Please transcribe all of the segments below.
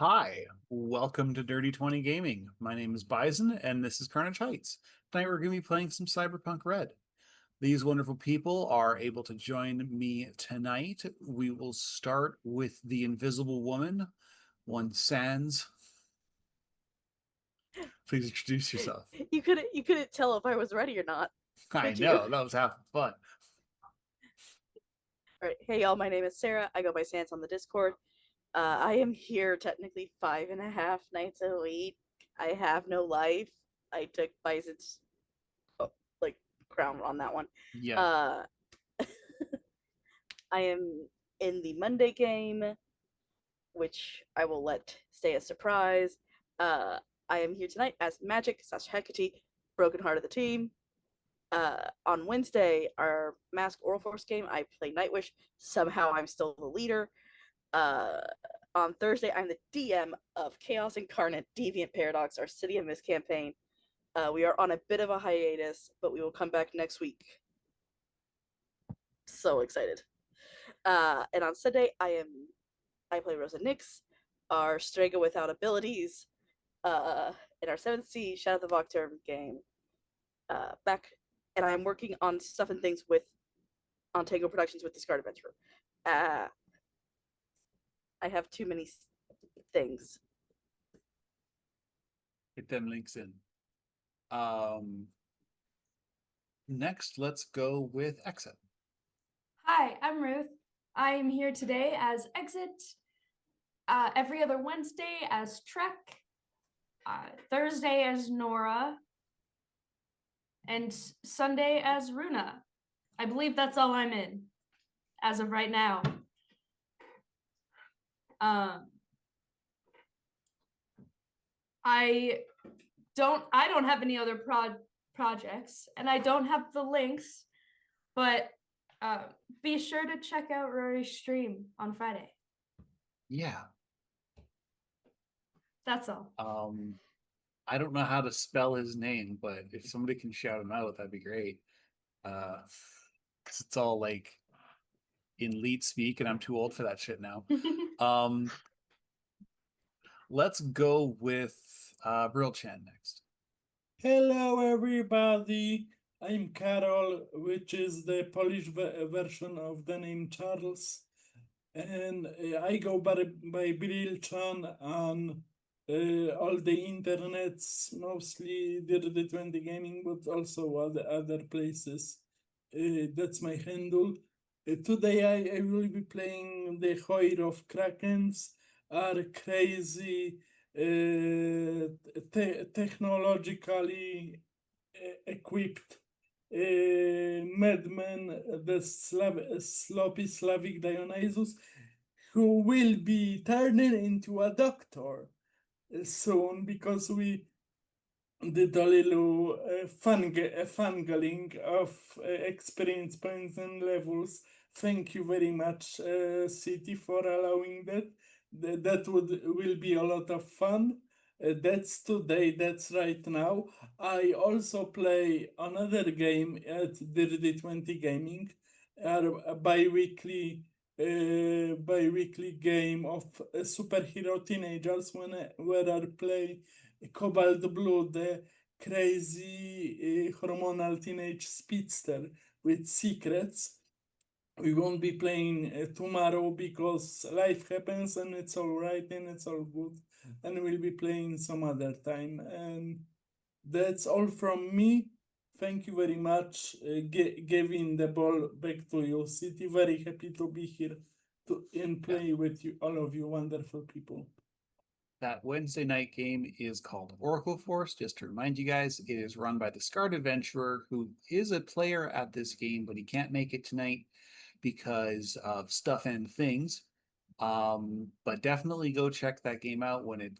Hi, welcome to Dirty 20 Gaming. My name is Bison, and this is Carnage Heights. Tonight we're going to be playing some Cyberpunk Red. These wonderful people are able to join me tonight. We will start with the Invisible Woman, one Sans. Please introduce yourself. You couldn't tell if I was ready or not, I could you? know, that was half the fun. All right. Hey y'all, my name is Sarah. I go by Sans on the Discord. I am here technically 5.5 nights a week. I have no life. I took Bison's like crown on that one. Yeah, Uh I am in the Monday game, which I will let stay a surprise. Uh I am here tonight as Magic / Hecate, broken heart of the team. On Wednesday, our Mask Oral Force game, I play Nightwish. Somehow I'm still the leader. Uh, on Thursday, I'm the DM of Chaos Incarnate Deviant Paradox, our City of Mist campaign. We are on a bit of a hiatus, but we will come back next week. So excited. And on Sunday, I play Rosa Nyx, our Strega without abilities, uh, in our 7th C Shadow of the Vocterm game. Back, and I'm working on stuff and things with on Tango Productions with Discard Adventure. Uh, I have too many things. get them links in. Um, Next, let's go with Exit. Hi, I'm Ruth. I am here today as Exit, every other Wednesday as Trek, Thursday as Nora, and Sunday as Runa. I believe that's all I'm in as of right now. Um, I I don't have any other projects, and I don't have the links, but be sure to check out Rory's stream on Friday. Yeah. That's all. I don't know how to spell his name, but if somebody can shout him out, that'd be great. Because it's all like in leet speak, and I'm too old for that shit now. Um, let's go with Brill Chan next. Hello, everybody. I'm Karol, which is the Polish version of the name Charles, and I go by Brilchan on all the internets, mostly Dirty 20 Gaming, but also other places. That's my handle. Today I will be playing the Hoir of Krakens, are crazy, technologically equipped madman, the sloppy Slavic Dionysus, who will be turning into a doctor soon because we did a little fangling of experience points and levels. Thank you very much, City, for allowing that. That will be a lot of fun. That's today, that's right now. I also play another game at Dirty 20 Gaming, a bi-weekly game of superhero teenagers where I play Cobalt Blue, the crazy hormonal teenage speedster with secrets. We won't be playing tomorrow because life happens and it's all right and it's all good. And we'll be playing some other time. And that's all from me. Thank you very much. Giving the ball back to you, City. Very happy to be here and Yeah. play with you, all of you wonderful people. That Wednesday night game is called Oracle Force. Just to remind you guys, it is run by the Scarred Adventurer, who is a player at this game, but he can't make it tonight because of stuff and things. But definitely go check that game out when it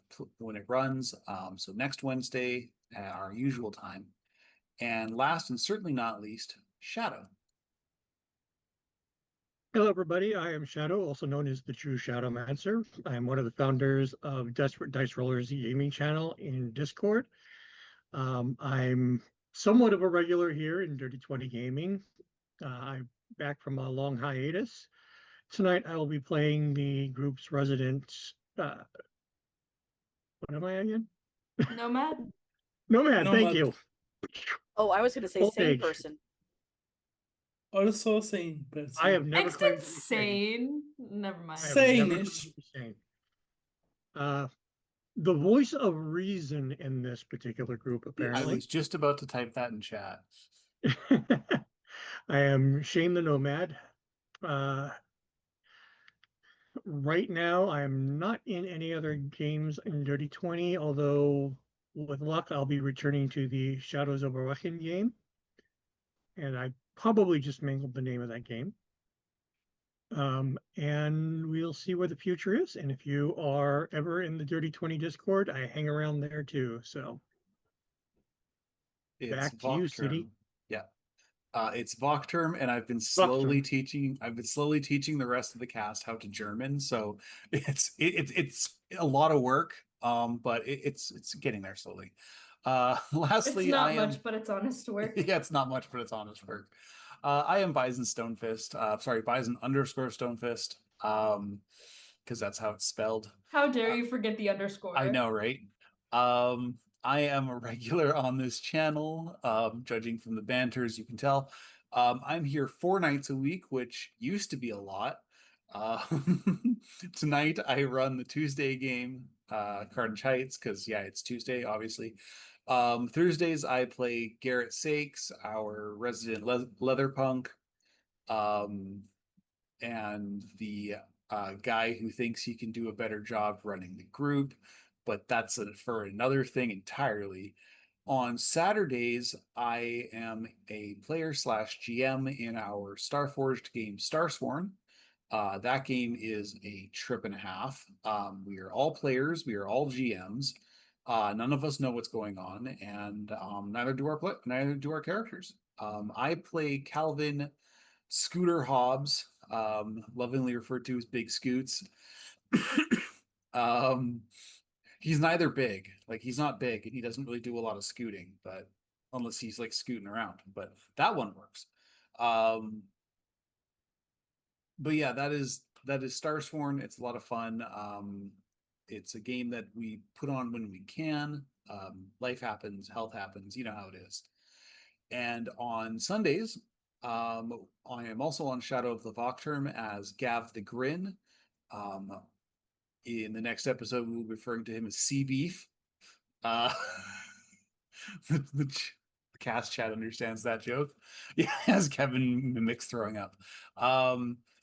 runs. So next Wednesday at our usual time. And last and certainly not least, Shadow. Hello, everybody. I am Shadow, also known as the True Shadowmancer. I am one of the founders of Desperate Dice Rollers gaming channel in Discord. I'm somewhat of a regular here in Dirty 20 Gaming. I'm back from a long hiatus. Tonight, I will be playing the group's resident What am I again? Nomad. Nomad, thank Nomad. you. Oh, I was going to say Old sane age. person. Also sane person. I have never claimed Exit to be sane. sane. Never mind. I have never claimed Sane-ish. to be sane. The voice of reason in this particular group, I apparently. was just about to type that in chat. I am Shane the Nomad. Right now, I'm not in any other games in Dirty 20, although with luck, I'll be returning to the Shadows of Arakin game. And I probably just mangled the name of that game. And we'll see where the future is. And if you are ever in the Dirty 20 Discord, I hang around there too. So It's back to you, City. Vocterm. Yeah. It's Vocterm, and I've been slowly teaching the rest of the cast how to German. So it's a lot of work. But it's getting there slowly. Lastly, It's not I much, am but it's honest work. yeah, it's not much, but it's honest work. I am Bison Stonefist. Sorry, Bison_Stonefist. Because that's how it's spelled. How dare you forget the underscore? I know, right? I am a regular on this channel, judging from the banters, you can tell. I'm here 4 nights a week, which used to be a lot. Tonight I run the Tuesday game, Carnage Heights, because yeah, it's Tuesday, obviously. Thursdays I play Garrett Sakes, our resident leather punk, and the guy who thinks he can do a better job running the group, but that's for another thing entirely. On Saturdays, I am a player slash GM in our Starforged game Starsworn. That game is a trip and a half. We are all players, we are all GMs. None of us know what's going on, and neither do our characters. I play Calvin Scooter Hobbs, lovingly referred to as Big Scoots. um, he's neither big, like he's not big, and he doesn't really do a lot of scooting, but unless he's like scooting around, but that one works. But yeah, that is Starsworn. It's a lot of fun. It's a game that we put on when we can. Life happens, health happens, you know how it is. And on Sundays, I am also on Shadow of the Vocterm as Gav the Grin. In the next episode, we'll be referring to him as Sea Beef. Uh, the cast chat understands that joke. Yeah, as Kevin mimics throwing up.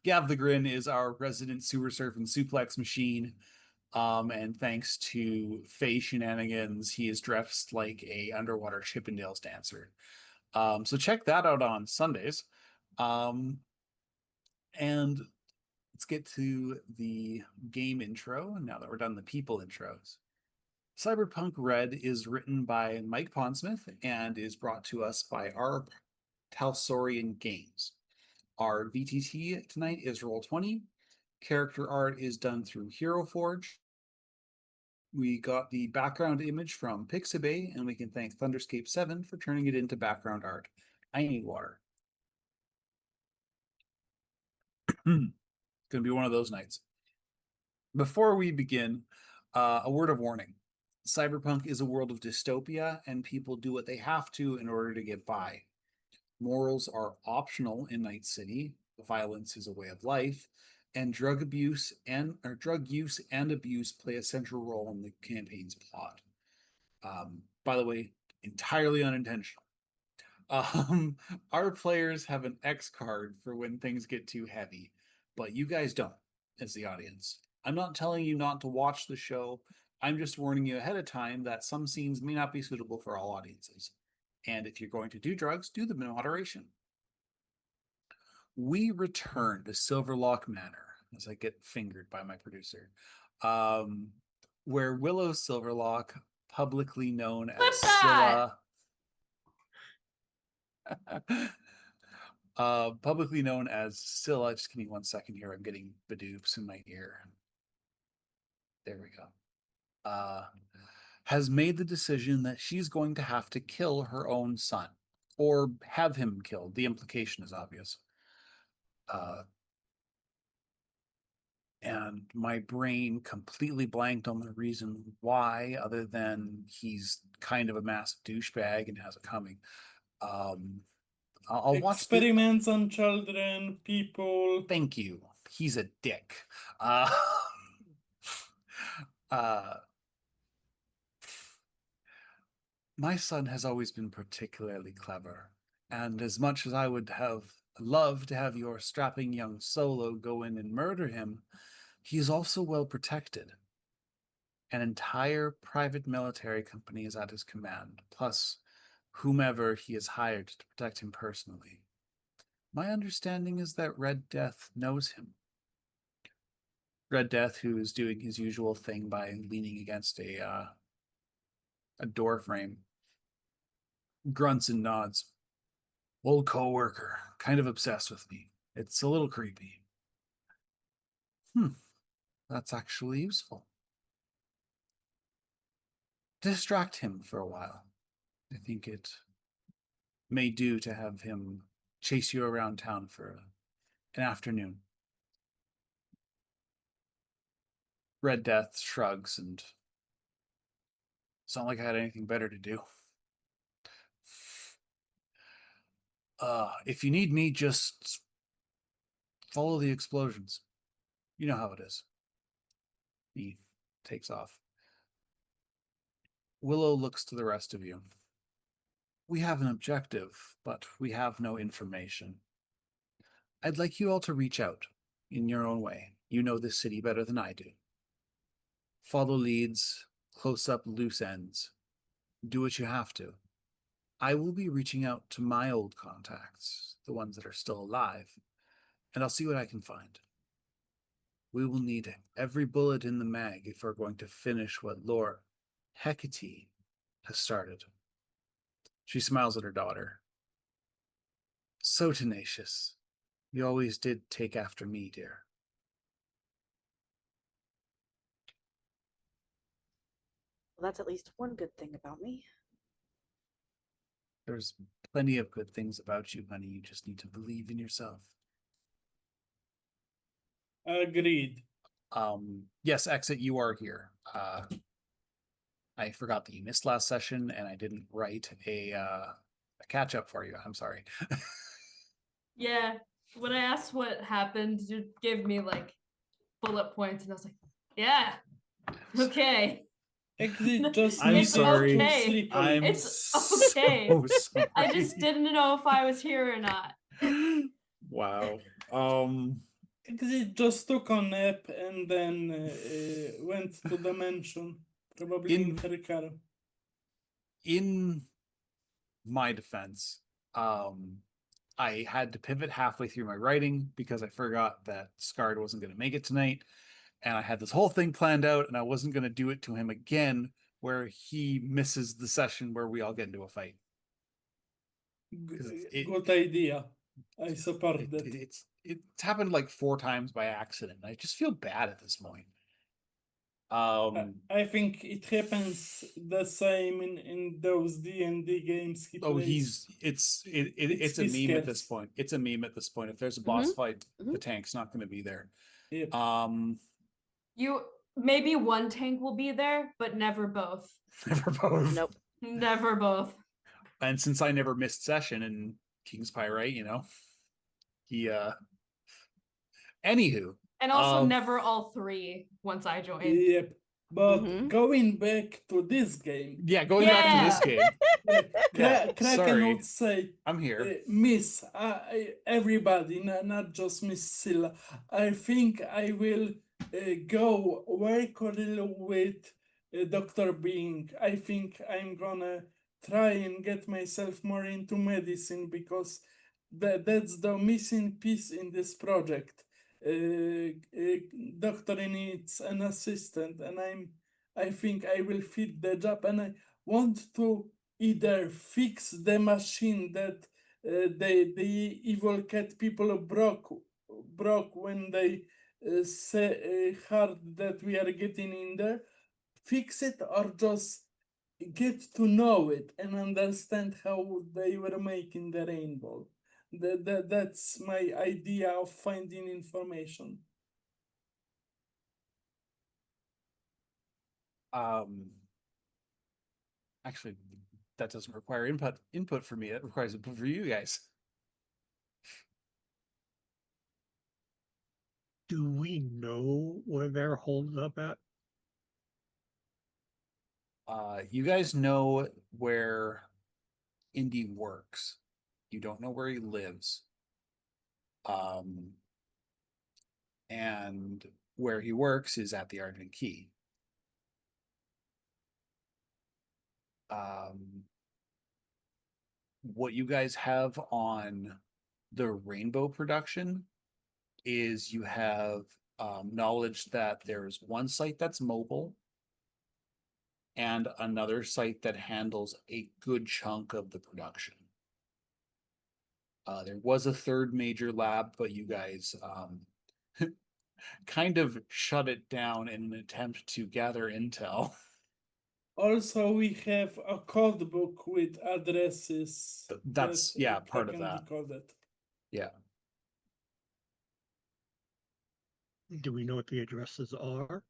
Gav the Grin is our resident sewer surf and suplex machine. And thanks to Faye shenanigans, he is dressed like a underwater Chippendales dancer. So check that out on Sundays. And let's get to the game intro now that we're done the people intros. Cyberpunk Red is written by Mike Pondsmith and is brought to us by our Talsorian Games. Our VTT tonight is Roll20. Character art is done through Hero Forge. We got the background image from Pixabay, and we can thank Thunderscape 7 for turning it into background art. I need water. Gonna be one of those nights. Before we begin, a word of warning. Cyberpunk is a world of dystopia, and people do what they have to in order to get by. Morals are optional in Night City. Violence is a way of life, and drug use and abuse play a central role in the campaign's plot. By the way, entirely unintentional. Our players have an X card for when things get too heavy, but you guys don't, as the audience. I'm not telling you not to watch the show. I'm just warning you ahead of time that some scenes may not be suitable for all audiences. And if you're going to do drugs, do them in moderation. We return to Silverlock Manor, as I get fingered by my producer, where Willow Silverlock, publicly known Clip as that! Scylla, publicly known as Scylla. Just give me 1 second here. I'm getting badoops in my ear. There we go. Has made the decision that she's going to have to kill her own son, or have him killed. The implication is obvious. And and my brain completely blanked on the reason why, other than he's kind of a massive douchebag and has it coming. I'll watch the. Experiments on children, people. Thank you. He's a dick. Uh, uh, my son has always been particularly clever, and as much as I would have loved to have your strapping young Solo go in and murder him, he is also well protected. An entire private military company is at his command, plus whomever he has hired to protect him personally. My understanding is that Red Death knows him. Red Death, who is doing his usual thing by leaning against a door frame, grunts and nods. Old co-worker, kind of obsessed with me. It's a little creepy. That's actually useful. Distract him for a while. I think it may do to have him chase you around town for an afternoon. Red Death shrugs and it's not like I had anything better to do. If you need me, just follow the explosions. You know how it is. He takes off. Willow looks to the rest of you. We have an objective, but we have no information. I'd like you all to reach out in your own way. You know this city better than I do. Follow leads, close up loose ends. Do what you have to. I will be reaching out to my old contacts, the ones that are still alive, and I'll see what I can find. We will need every bullet in the mag if we're going to finish what Lord Hecate has started. She smiles at her daughter. So tenacious. You always did take after me, dear. Well, that's at least one good thing about me. There's plenty of good things about you, honey. You just need to believe in yourself. Agreed. Yes, Exit, you are here. I forgot that you missed last session, and I didn't write a catch up for you. I'm sorry. Yeah. When I asked what happened, you gave me like bullet points, and I was like, yeah, okay. Exit just I'm needs sorry. to okay. sleep a I'm little. It's okay. so sorry. I just didn't know if I was here or not. Wow. Exit just took a nap and then went to the mansion, probably in her car. In my defense, I had to pivot halfway through my writing because I forgot that Scarred wasn't going to make it tonight. And I had this whole thing planned out, and I wasn't going to do it to him again, where he misses the session where we all get into a fight. Good idea. I support that. It's happened like 4 times by accident. I just feel bad at this point. I think it happens the same in those D&D games he plays. It's a meme at this point. It's a meme at this point. If there's a boss fight, the tank's not going to be there. Yep. You maybe one tank will be there, but never both. Never both. Nope. Never both. And since I never missed session in King's Pyrite, he anywho. And also never all 3 once I joined. Yep. But going back to this game. Yeah, going back to this game. Kraken sorry. would say, I'm here. Miss, everybody, not just Miss Silla, I think I will go work a little with Dr. Bing. I think I'm gonna try and get myself more into medicine because that's the missing piece in this project. Doctor needs an assistant, and I think I will fit the job, and I want to either fix the machine that the evil cat people broke when they heard that we are getting in there, fix it, or just get to know it and understand how they were making the rainbow. That's my idea of finding information. Um, actually, that doesn't require input for me. It requires input for you guys. Do we know where they're holed up at? You guys know where Indy works. You don't know where he lives. And where he works is at the Argent Key. What you guys have on the Rainbow production is you have knowledge that there's one site that's mobile and another site that handles a good chunk of the production. There was a third major lab, but you guys kind of shut it down in an attempt to gather intel. Also, we have a code book with addresses. That's, that yeah, I part of can that. decode it. Yeah. Do we know what the addresses are?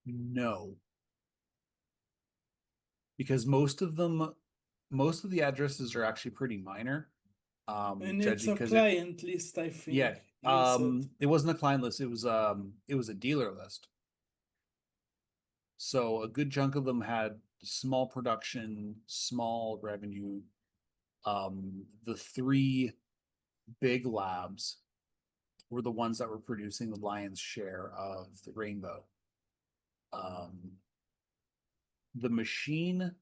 No. Because most of the addresses are actually pretty minor. And it's Judging a because client list, I think. yeah, you said. it wasn't a client list, it was a dealer list. So a good chunk of them had small production, small revenue. The three big labs were the ones that were producing the lion's share of the Rainbow. The machine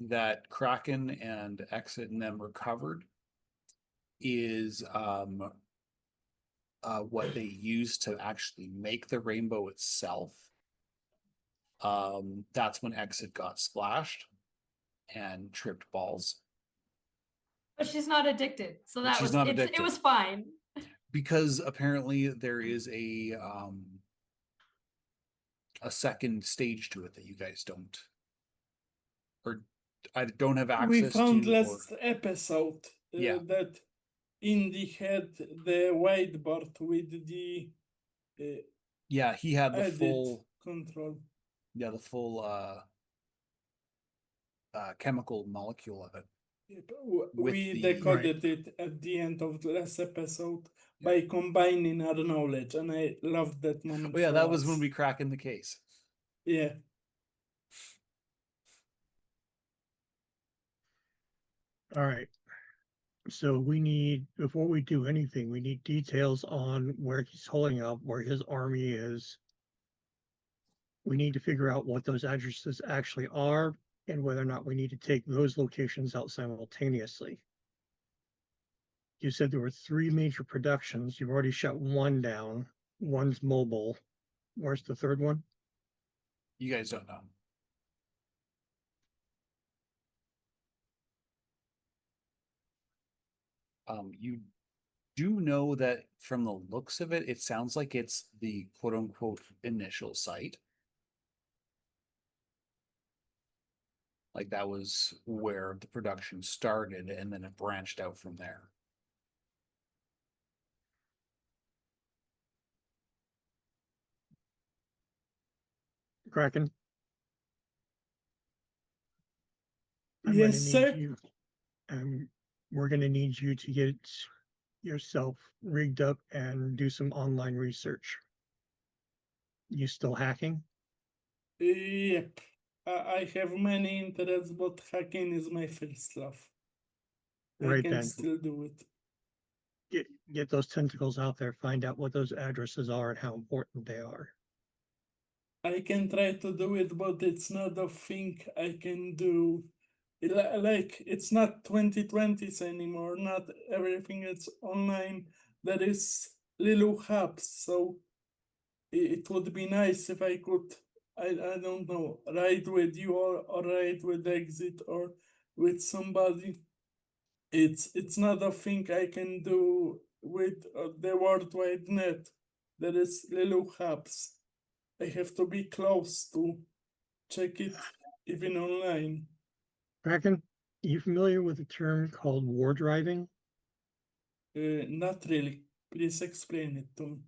that Kraken and Exit and them recovered is what they use to actually make the Rainbow itself. That's when Exit got splashed and tripped balls. But she's not addicted, so But that she's was not it addicted. was fine. Because apparently there is a second stage to it that you guys don't, or I don't have access We found to. last episode Yeah. that Indy had the whiteboard with the Yeah, he had the edit full control. yeah, the full chemical molecule of it. Yep, With we the- decoded it at the end of the last episode Yeah. by combining our knowledge, and I loved that moment. Oh yeah, for that was us. when we crack in the case. Yeah. All right. So we need, before we do anything, we need details on where he's holding up, where his army is. We need to figure out what those addresses actually are and whether or not we need to take those locations out simultaneously. You said there were three major productions. You've already shut one down. One's mobile. Where's the third one? You guys don't know. You do know that from the looks of it, it sounds like it's the quote unquote initial site. Like that was where the production started and then it branched out from there. Kraken? I'm Yes, gonna sir. need you. We're gonna need you to get yourself rigged up and do some online research. You still hacking? Yep. I have many interests, but hacking is my first love. I Right can then. still do it. Get those tentacles out there, find out what those addresses are and how important they are. I can try to do it, but it's not a thing I can do. Like, it's not 2020s anymore, not everything is online. There is little hubs, so it would be nice if I could, I don't know, ride with you or ride with Exit or with somebody. It's not a thing I can do with the World Wide Net. There is little hubs. I have to be close to check it even online. Kraken, are you familiar with a term called war driving? Not really. Please explain it to me.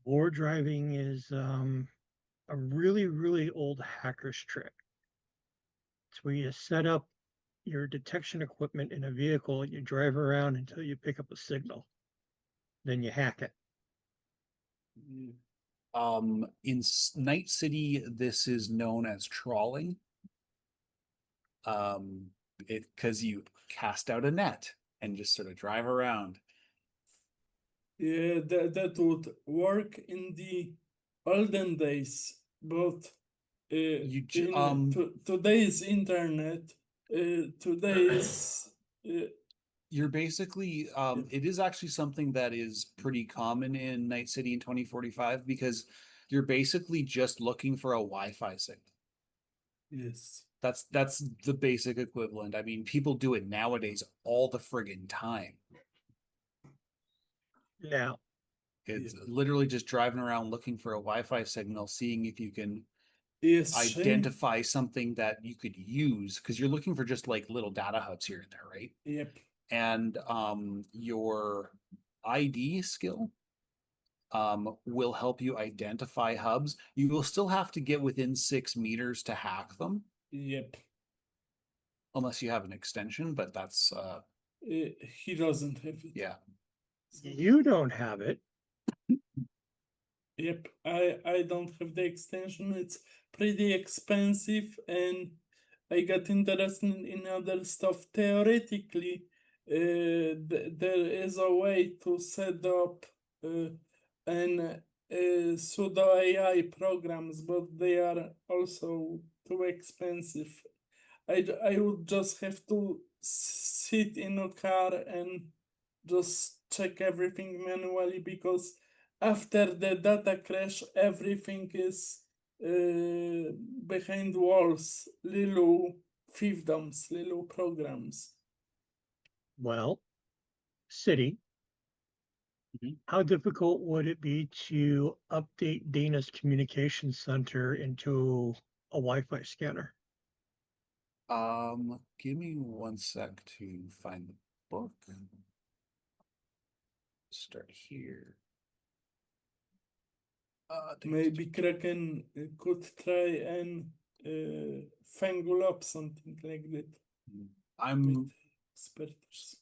War driving is a really, really old hacker's trick. It's where you set up your detection equipment in a vehicle, you drive around until you pick up a signal. Then you hack it. In Night City, this is known as trawling. Because you cast out a net and just sort of drive around. Yeah, that would work in the olden days, but today's internet, today's you're basically it is actually something that is pretty common in Night City in 2045 because you're basically just looking for a Wi-Fi signal. yes. That's the basic equivalent. I mean, people do it nowadays all the friggin' time. Now, It's literally just driving around looking for a Wi-Fi signal, seeing if you can Yes, identify something that you could use, because you're looking for just like little data hubs here and there, right? Yep. And your ID skill will help you identify hubs. You will still have to get within 6 meters to hack them. Yep. Unless you have an extension, but that's he doesn't have it. yeah. you don't have it. Yep, I don't have the extension. It's pretty expensive, and I got interested in other stuff. Theoretically, there is a way to set up an pseudo AI programs, but they are also too expensive. I would just have to sit in a car and just check everything manually, because after the data crash, everything is behind walls, little fiefdoms, little programs. Well, City, how difficult would it be to update Dana's communication center into a Wi-Fi scanner? Give me 1 sec to find the book. Start here. Maybe Kraken could try and fangle up something like that. I'm with experts.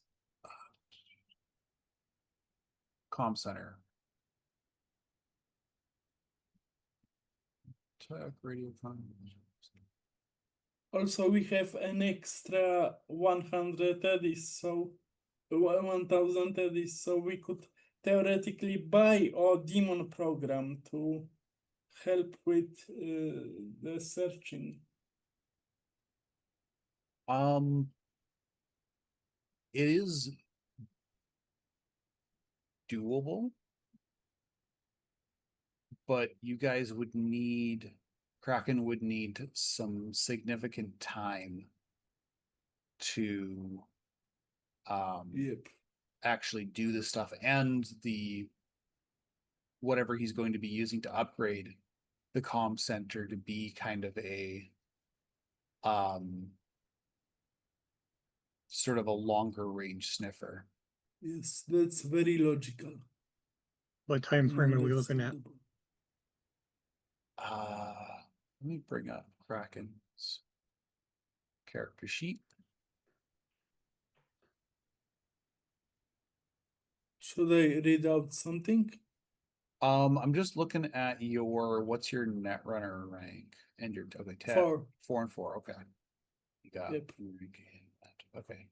comm center. Tech radio comm. Also, we have an extra 100 eddies, so 1000 eddies, so we could theoretically buy a demon program to help with the searching. It is doable, but you guys would need Kraken would need some significant time to Yep. actually do this stuff, and the whatever he's going to be using to upgrade the comm center to be kind of a sort of a longer range sniffer. Yes, that's very logical. What time frame and are we looking at? understandable. Let me bring up Kraken's character sheet. Should I read out something? I'm just looking at what's your Netrunner rank and your okay, 4. 4 and 4. Okay, you got Yep. okay.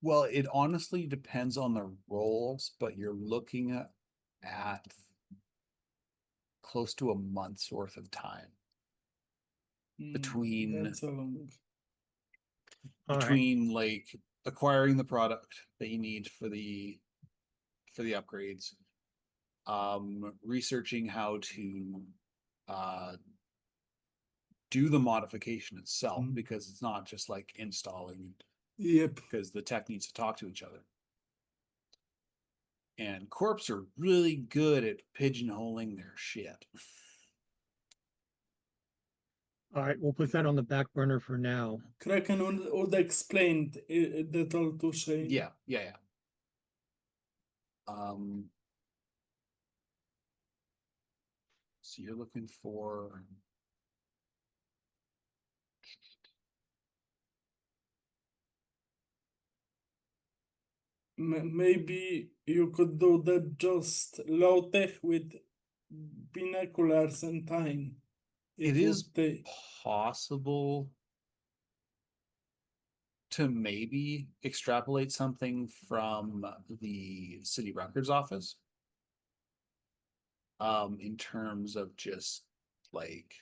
Well, it honestly depends on the roles, but you're looking at close to a month's worth of time between That's a long. All right. between like acquiring the product that you need for the upgrades, researching how to do the modification itself, because it's not just like installing. Yep. Because the tech needs to talk to each other. And corps are really good at pigeonholing their shit. All right, we'll put that on the back burner for now. Kraken would explain that all to Shane. Yeah. So you're looking for Maybe you could do that just low tech with binoculars and time. it would is take- possible to maybe extrapolate something from the city records office in terms of just like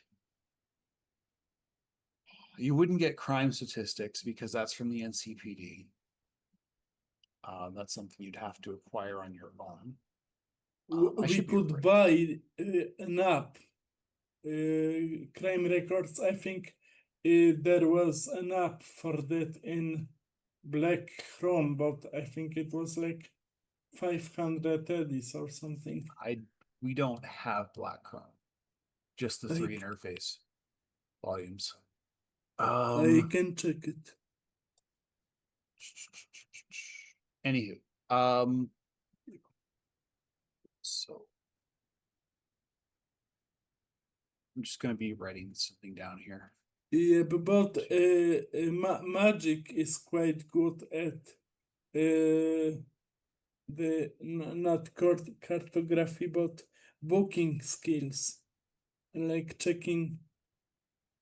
you wouldn't get crime statistics because that's from the NCPD. That's something you'd have to acquire on your own. I we should be could right. buy an app, crime records. I think there was an app for that in Black Chrome, but I think it was like 500 eddies or something. We don't have Black Chrome, just the three I- interface volumes. I can check it. Anywho, so I'm just gonna be writing something down here. Yeah, but Magic is quite good at not cartography, but booking skills, like checking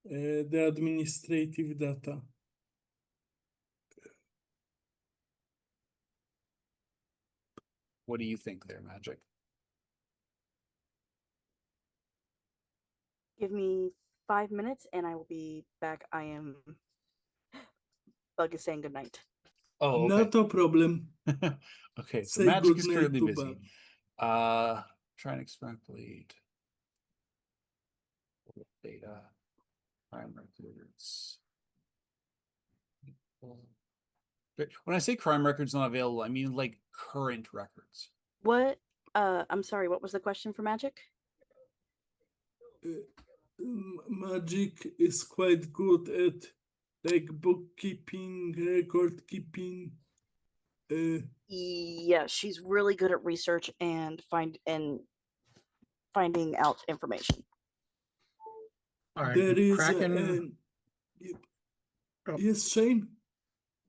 the administrative data. What do you think there, Magic? Give me 5 minutes and I will be back. I am. Bug is saying goodnight. Oh, okay. Not a problem. Okay, so Say Magic good is night currently to busy. Bob. Try and extrapolate data, crime records. But when I say crime records not available, I mean like current records. What? I'm sorry. What was the question for Magic? Magic is quite good at like bookkeeping, record keeping. Yeah, she's really good at research and finding out information. All right, There if is Kraken, Oh. Yes, Shane.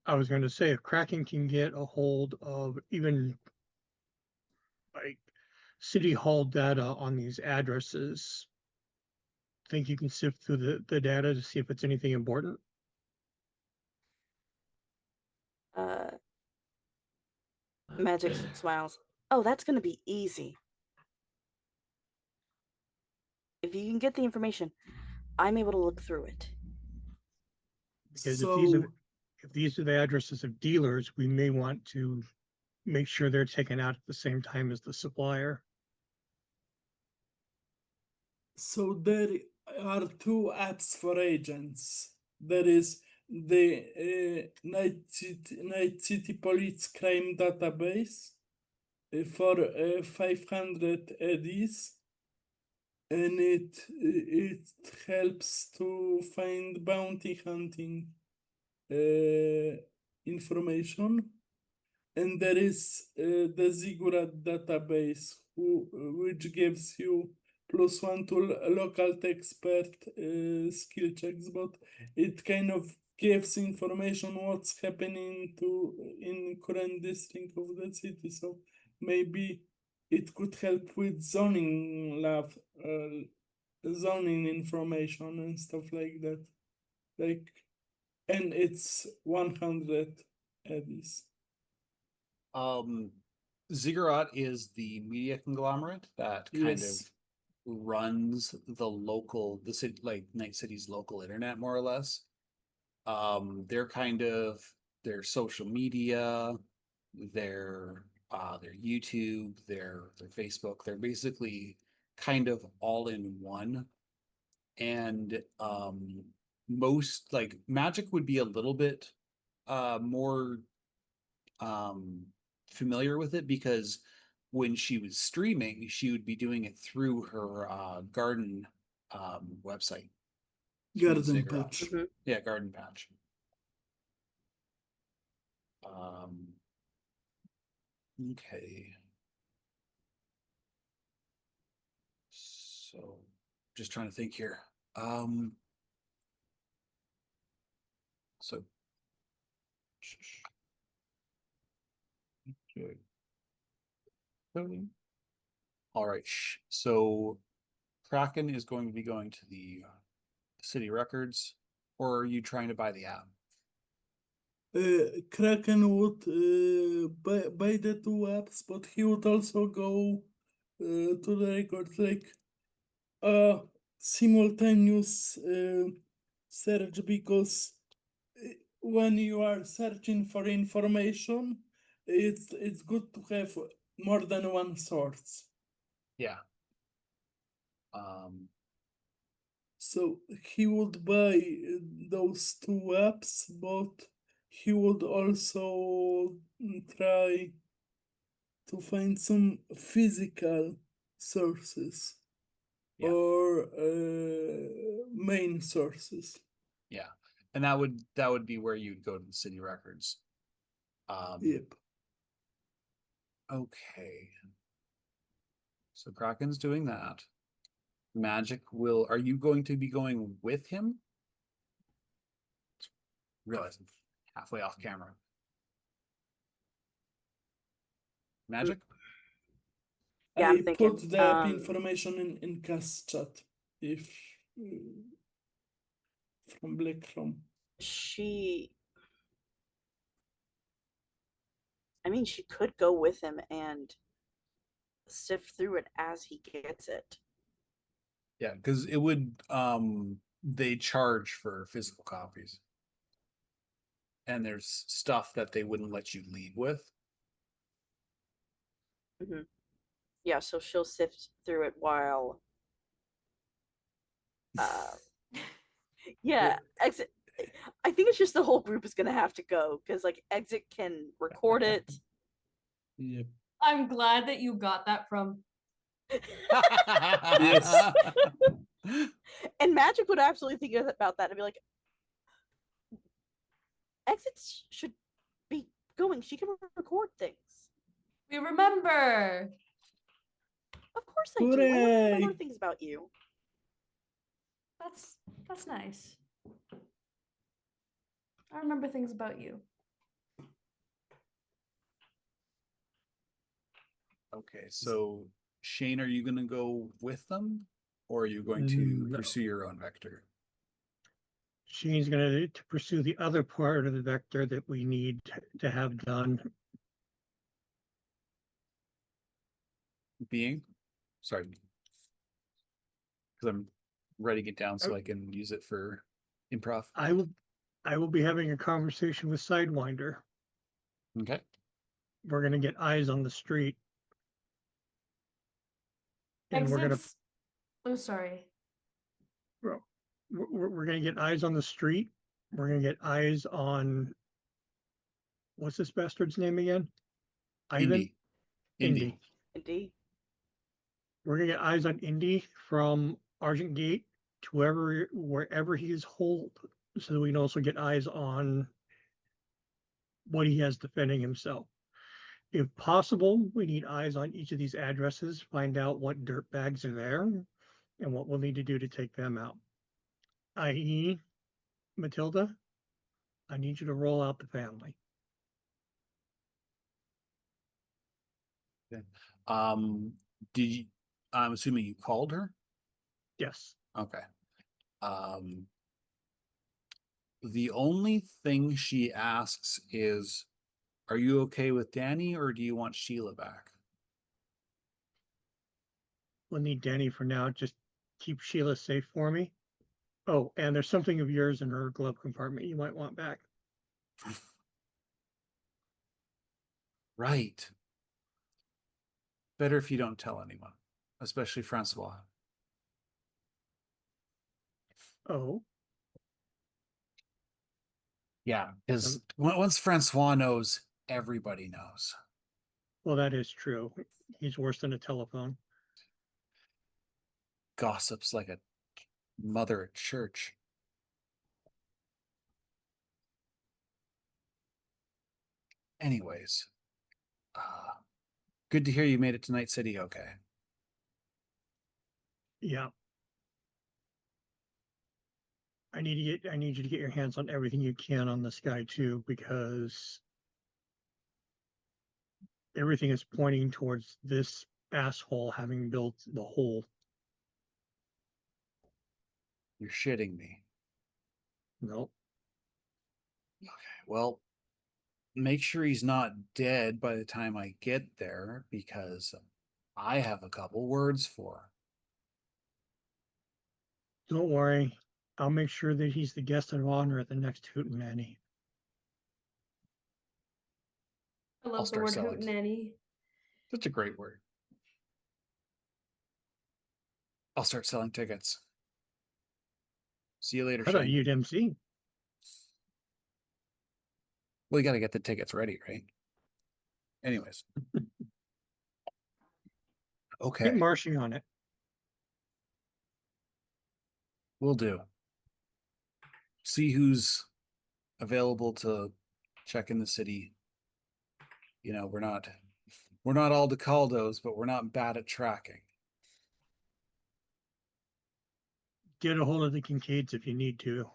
I was going to say, if Kraken can get a hold of even like city hall data on these addresses, think you can sift through the data to see if it's anything important? Magic smiles. Oh, that's going to be easy. If you can get the information, I'm able to look through it. Because So if these are the addresses of dealers, we may want to make sure they're taken out at the same time as the supplier. So there are two apps for agents. There is the Night City Police Crime Database for 500 EDs, and it helps to find bounty hunting information. And there is the Ziggurat database, which gives you +1 to local expert skill checks, but it kind of gives information what's happening in current district of the city. So maybe it could help with zoning information and stuff like that. And it's 100 eddies. Ziggurat is the media conglomerate that kind Yes. of runs the city, like Night City's local internet, more or less. They're kind of their social media, their YouTube, their Facebook. They're basically kind of all in one. And most like Magic would be a little bit more familiar with it because when she was streaming, she would be doing it through her garden website. Smooth Garden cigar patch. Mhm. Yeah, garden patch. Um, okay. So, just trying to think here. So, all right. So, Kraken is going to be going to the city records, or are you trying to buy the app? Kraken would buy the two apps, but he would also go to the record like a simultaneous search because when you are searching for information, it's good to have more than one source. Yeah. Um, So he would buy those two apps, but he would also try to find some physical sources Yeah. or main sources. yeah. And that would be where you'd go to the city records. Yep. Okay. So Kraken's doing that. Are you going to be going with him? Realizing halfway off camera. Magic? Yeah, I'm I thinking. put the app information in cast chat if from Black Chrome. She. I mean, she could go with him and sift through it as he gets it. Yeah, because it would they charge for physical copies. And there's stuff that they wouldn't let you leave with. Hmm. Yeah, so she'll sift through it while. Yeah, exit. I think it's just the whole group is gonna have to go because like exit can record it. Yep. I'm glad that you got that from. Yes. And Magic would absolutely think about that and be like, exits should be going. She can record things. We remember. Of course I do. I remember Hooray! things about you. That's nice. I remember things about you. Okay, so Shane, are you gonna go with them? Or are you going to No. pursue your own vector? Shane's going to pursue the other part of the vector that we need to have done. Being? Sorry. Because I'm writing it down so I can use it for improv. I will be having a conversation with Sidewinder. Okay. We're going to get eyes on the street. And Exits. Oh, sorry. we're going to get eyes on the street. We're going to get eyes on, what's this bastard's name again? Ivan? Indy. Indeed. We're going to get eyes on Indy from Argent Gate to wherever he is holed, so that we can also get eyes on what he has defending himself. If possible, we need eyes on each of these addresses, find out what dirt bags are there and what we'll need to do to take them out. i.e., Matilda, I need you to roll out the family. Um, did you, I'm assuming you called her? Yes. Okay. The only thing she asks is, are you okay with Danny or do you want Sheila back? We'll need Danny for now. Just keep Sheila safe for me. Oh, and there's something of yours in her glove compartment you might want back. Right. Better if you don't tell anyone, especially Francois. Oh, Yeah, because once Francois knows, everybody knows. well, that is true. He's worse than a telephone. Gossips like a mother at church. Anyways, good to hear you made it to Night City. Okay. Yeah. I need you to get your hands on everything you can on this guy too, because everything is pointing towards this asshole having built the hole. You're shitting me. No, Well, make sure he's not dead by the time I get there, because I have a couple words for him. don't worry. I'll make sure that he's the guest of honor at the next Hootenanny. I I'll love the start word selling. hootenanny. Such a great word. I'll start selling tickets. See you later, I thought Shane. you'd MC. Well, you got to get the tickets ready, right? Anyways. Get Okay, Marshy on it. we'll do. See who's available to check in the city. You know, we're not all DeCaldos, but we're not bad at tracking. Get a hold of the Kincaids if you need to.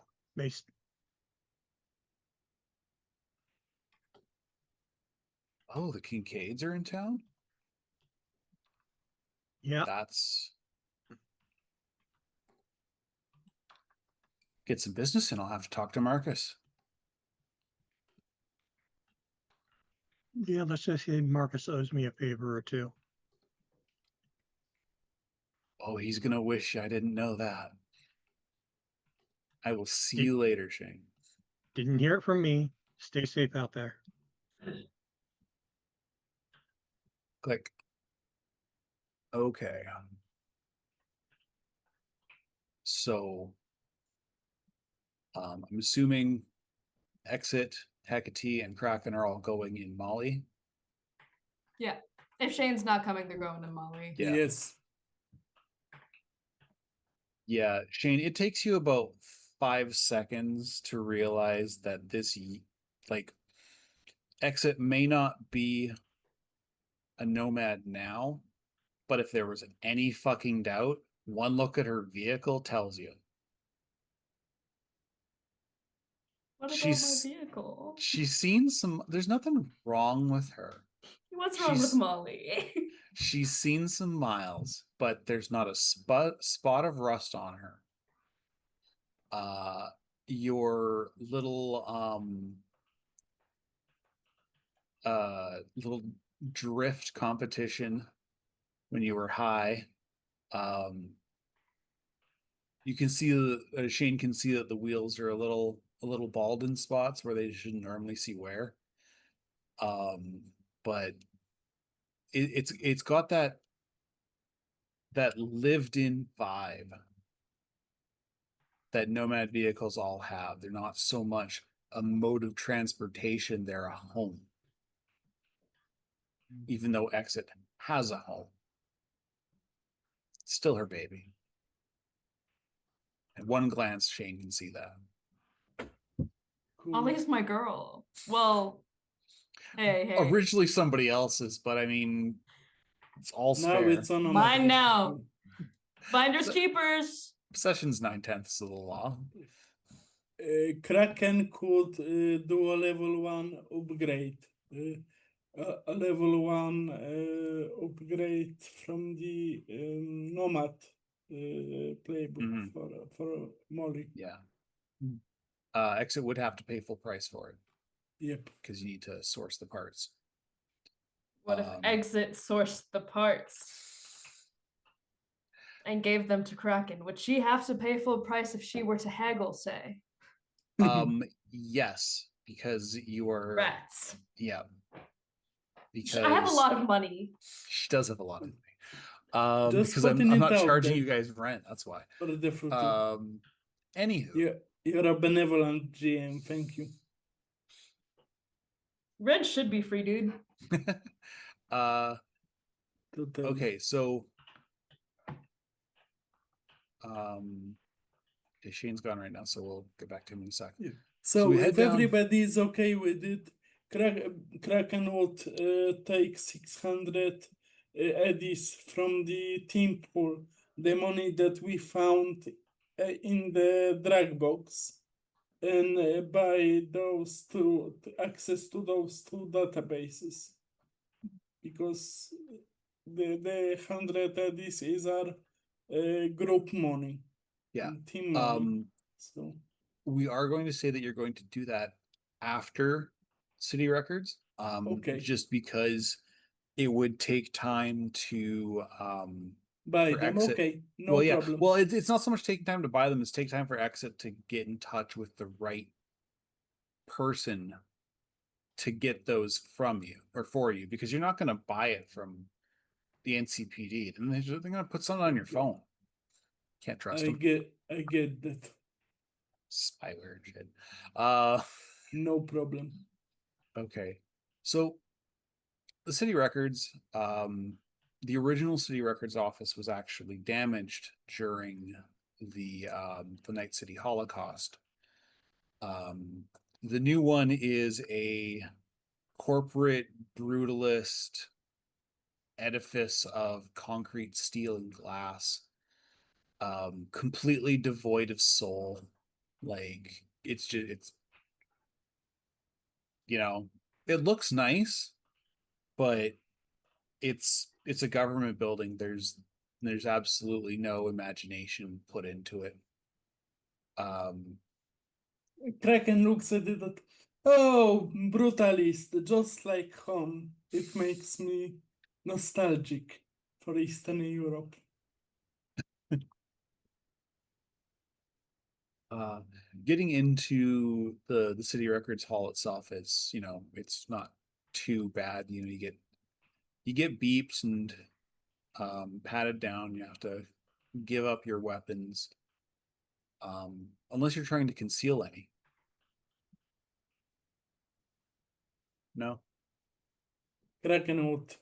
Oh, the Kincaids are in town? Yeah, That's get some business and I'll have to talk to Marcus. yeah. Let's just say Marcus owes me a favor or two. Oh, he's gonna wish I didn't know that. I will see Did- you later, Shane. Didn't hear it from me. Stay safe out there. Click. Okay. So I'm assuming Exit, Hecate, and Kraken are all going in Molly. Yeah. If Shane's not coming, they're going to Molly. Yeah. Yes. Yeah, Shane, it takes you about 5 seconds to realize that like, Exit may not be a nomad now, but if there was any fucking doubt, one look at her vehicle tells you. What about She's- my vehicle? She's seen there's nothing wrong with her. What's wrong with she's- Molly? She's seen some miles, but there's not a spot of rust on her. Your little drift competition when you were high, you can see Shane can see that the wheels are a little bald in spots where they shouldn't normally see wear. But it's got that lived in vibe that nomad vehicles all have. They're not so much a mode of transportation, they're a home. Even though Exit has a home, it's still her baby. At one glance, Shane can see that. Cool. Molly's my girl. Well, hey. Originally somebody else's, but I mean, it's all Now fair. it's on Mine now. Finders So- keepers. Possession's 9/10 of the law. Kraken could do a level 1 upgrade. A level 1 upgrade from the Nomad playbook Mhm. for Molly. Yeah. Exit would have to pay full price for it Yep. because you need to source the parts. What if Exit sourced the parts and gave them to Kraken? Would she have to pay full price if she were to haggle, say? Yes, because you are Rats. yeah. Because I have a lot of money. She does have a lot of money. Just Because I'm putting it not out charging there. you guys rent. That's why. For the different. Anywho, You're a benevolent GM. Thank you. Rent should be free, dude. Totally. okay, so okay, Shane's gone right now, so we'll get back to him in a sec. So we head if down- everybody is okay with it, Kraken would take 600 eddies from the team pool, the money that we found in the drag box, and buy those two access to those two databases, because the 100 eddies is our group money, Yeah. team money. So We are going to say that you're going to do that after City Records. Okay. Just because it would take time to buy for them. exit. Okay, no Well, yeah. problem. Well, it's not so much taking time to buy them; it's take time for exit to get in touch with the right person to get those from you or for you, because you're not going to buy it from the NCPD. Then they're going to put something on your phone. Can't trust them. I get that. Spyware and shit. No problem. Okay. So the City Records, the original City Records office was actually damaged during the Night City Holocaust. The new one is a corporate brutalist edifice of concrete, steel, and glass, completely devoid of soul. Like it's it looks nice, but it's a government building. There's absolutely no imagination put into it. Kraken looks at it that, oh, brutalist, just like home. It makes me nostalgic for Eastern Europe. Getting into the City Records Hall itself is, it's not too bad. You get beeps and patted down. You have to give up your weapons, unless you're trying to conceal any. No. Kraken would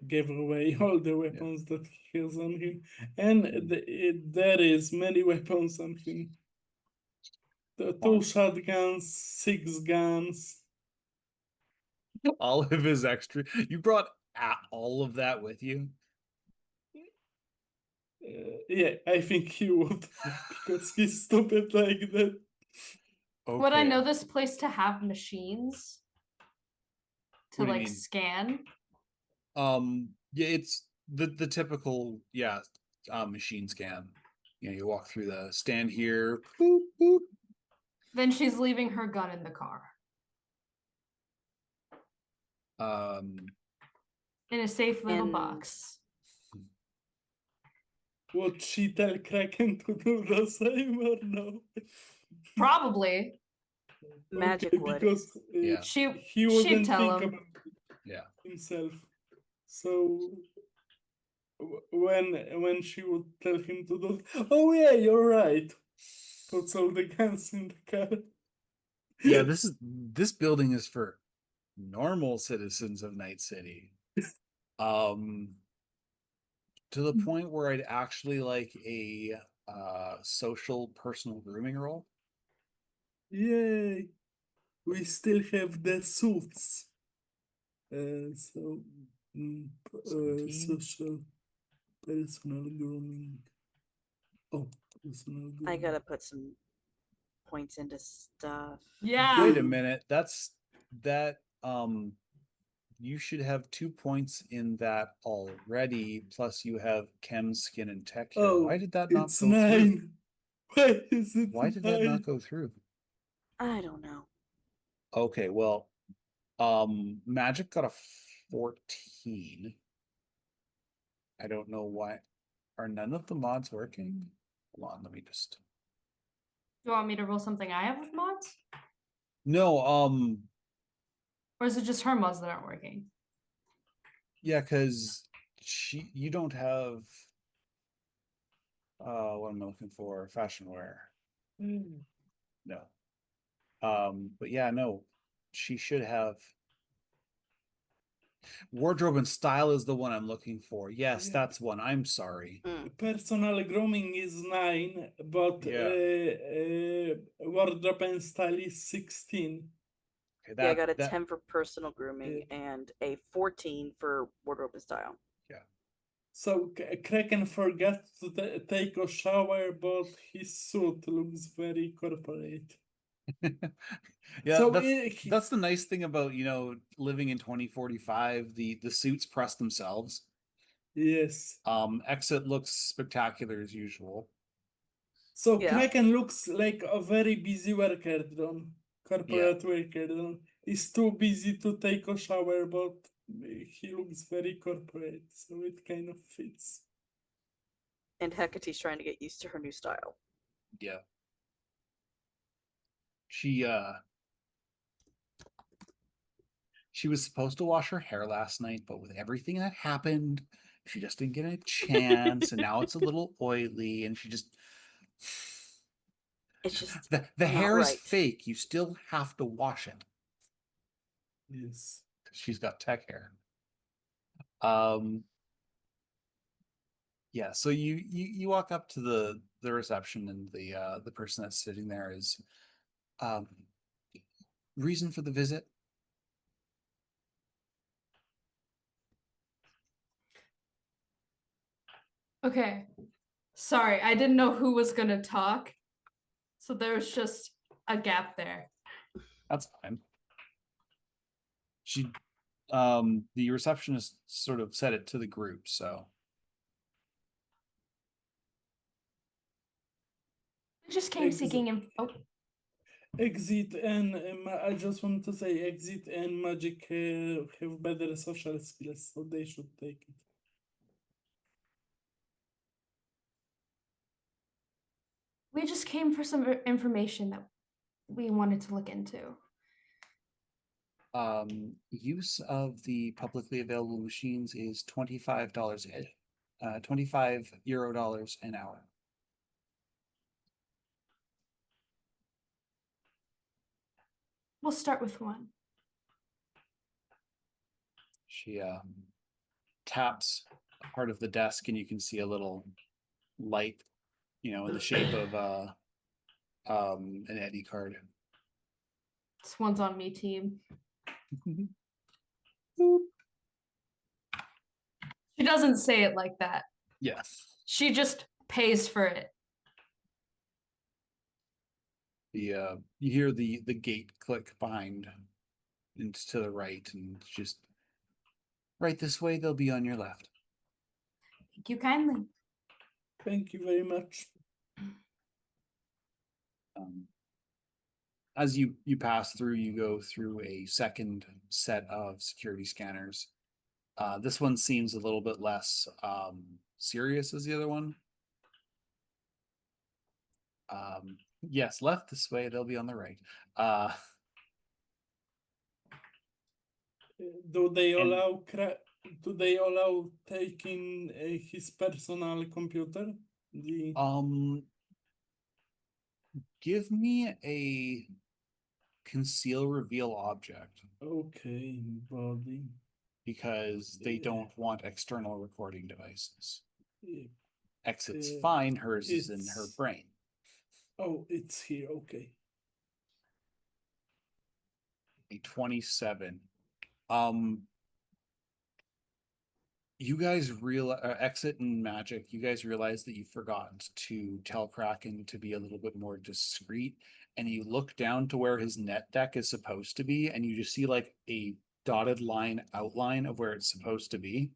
give away all the weapons that he has on him, and there is many weapons on him. The two shotguns, 6 guns. All of his extra. You brought all of that with you? Yeah, I think he would, because he's stupid like that. Okay. Would I know this place to have machines to What do you like mean? scan? Yeah, it's the typical, machine scan. You walk through the stand here, boop, boop. Then she's leaving her gun in the car in a safe little And- box. Would she tell Kraken to do the same or no? Probably. Magic Okay, would. because Yeah. he She'd wouldn't tell think him. about Yeah. himself. So when she would tell him to do, oh yeah, you're right. Puts all the guns in the car. Yeah, this building is for normal citizens of Night City. To the point where I'd actually like a social personal grooming role. Yay! We still have the suits. So 17. social personal grooming. Oh, personal grooming. I gotta put some points into stuff. Yeah. Wait a minute. That you should have 2 points in that already, plus you have chem, skin, and tech here. Oh, Why did that not it's go through? 9. Why is it Why did that 9? not go through? I don't know. Okay, well, Magic got a 14. I don't know why. Are none of the mods working? Hold on, let me just. Do you want me to roll something I have with mods? No, Or is it just her mods that aren't working? yeah, because you don't have what am I looking for? Fashion wear. No. But yeah, no. She should have wardrobe and style is the one I'm looking for. Yes, Yeah. that's one. I'm sorry. Personal grooming is 9, but Yeah. wardrobe and style is 16. Okay, Yeah, I that got a that 10 for personal grooming Yeah. and a 14 for wardrobe and style. So Kraken forgot to take a shower, but his suit looks very corporate. yeah, So that's the nice thing about, living in 2045. The suits press themselves. yes. Exit looks spectacular as usual. So Yeah. Kraken looks like a very busy worker, Don. Corporate worker, Don. He's too busy to take a shower, but he looks very corporate, so it kind of fits. And Hecate's trying to get used to her new style. Yeah. She was supposed to wash her hair last night, but with everything that happened, she just didn't get a chance, and now it's a little oily, and she just It's just the not hair is right. fake. You still have to wash it. Yes. She's got tech hair. Yeah, so you walk up to the reception, and the person that's sitting there is reason for the visit. Okay. Sorry, I didn't know who was gonna talk. So there was just a gap there. That's fine. The receptionist sort of said it to the group, so I just came Exa- seeking info. Exit and I just want to say Exit and Magic have better social skills, so they should take it. We just came for some information that we wanted to look into. use of the publicly available machines is $25 €25 an hour. We'll start with one. She taps a part of the desk, and you can see a little light, in the shape of an Eddie card. This one's on me, team. She doesn't say it like that. Yes. She just pays for it. You hear the gate click behind and to the right, and just right this way. They'll be on your left. Thank you kindly. Thank you very much. As you pass through, you go through a second set of security scanners. This one seems a little bit less serious as the other one. Yes, left this way. They'll be on the right. Do they And- allow do they allow taking his personal computer? The Give me a conceal reveal object, okay body. because they don't want external recording devices. Yeah, Exit's Uh, fine. Hers is in her it's- brain. Oh, it's here. Okay. A 27. You guys realize, Exit and Magic, you guys realize that you forgot to tell Kraken to be a little bit more discreet, and you look down to where his net deck is supposed to be, and you just see like a dotted line outline of where it's supposed to be.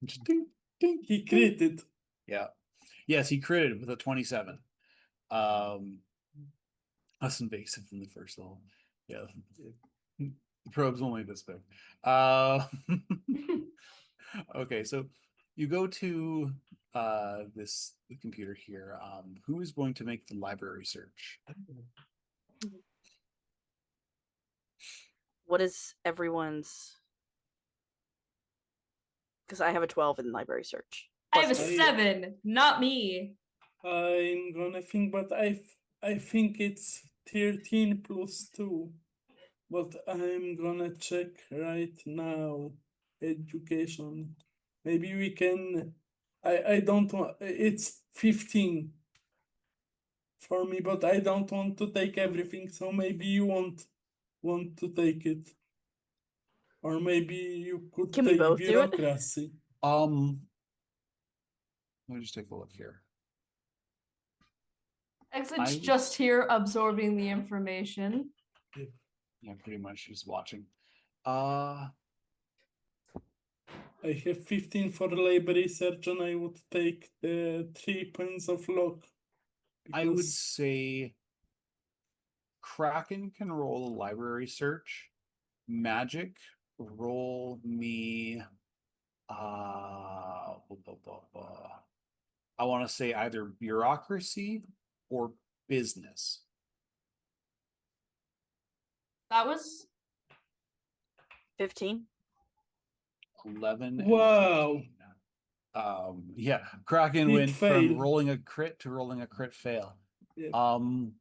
Just ding, ding, He ding. created. Yeah. Yes, he critted with a 27. Less invasive than the first level. Yeah. The probe's only this big. Okay, so you go to the computer here. Who is going to make the library search? What is everyone's? Because I have a 12 in library search. I have a Plus- 7, not me. I'm gonna think, but I think it's 13 plus 2. But I'm gonna check right now. Education. Maybe we can. I don't want. It's 15 for me, but I don't want to take everything. So maybe you want want to take it? Or maybe you could Can we take both do it? bureaucracy. Let me just take a look here. Exit's I- just here absorbing the information. Yeah, pretty much just watching. I have 15 for labor research and I would take the 3 points of luck. I would because- say Kraken can roll a library search. Magic, roll me I want to say either bureaucracy or business. That was 15. 11 and Wow. 15. Yeah, Kraken Crit went from fail. rolling a crit to rolling a crit fail. Yeah. Um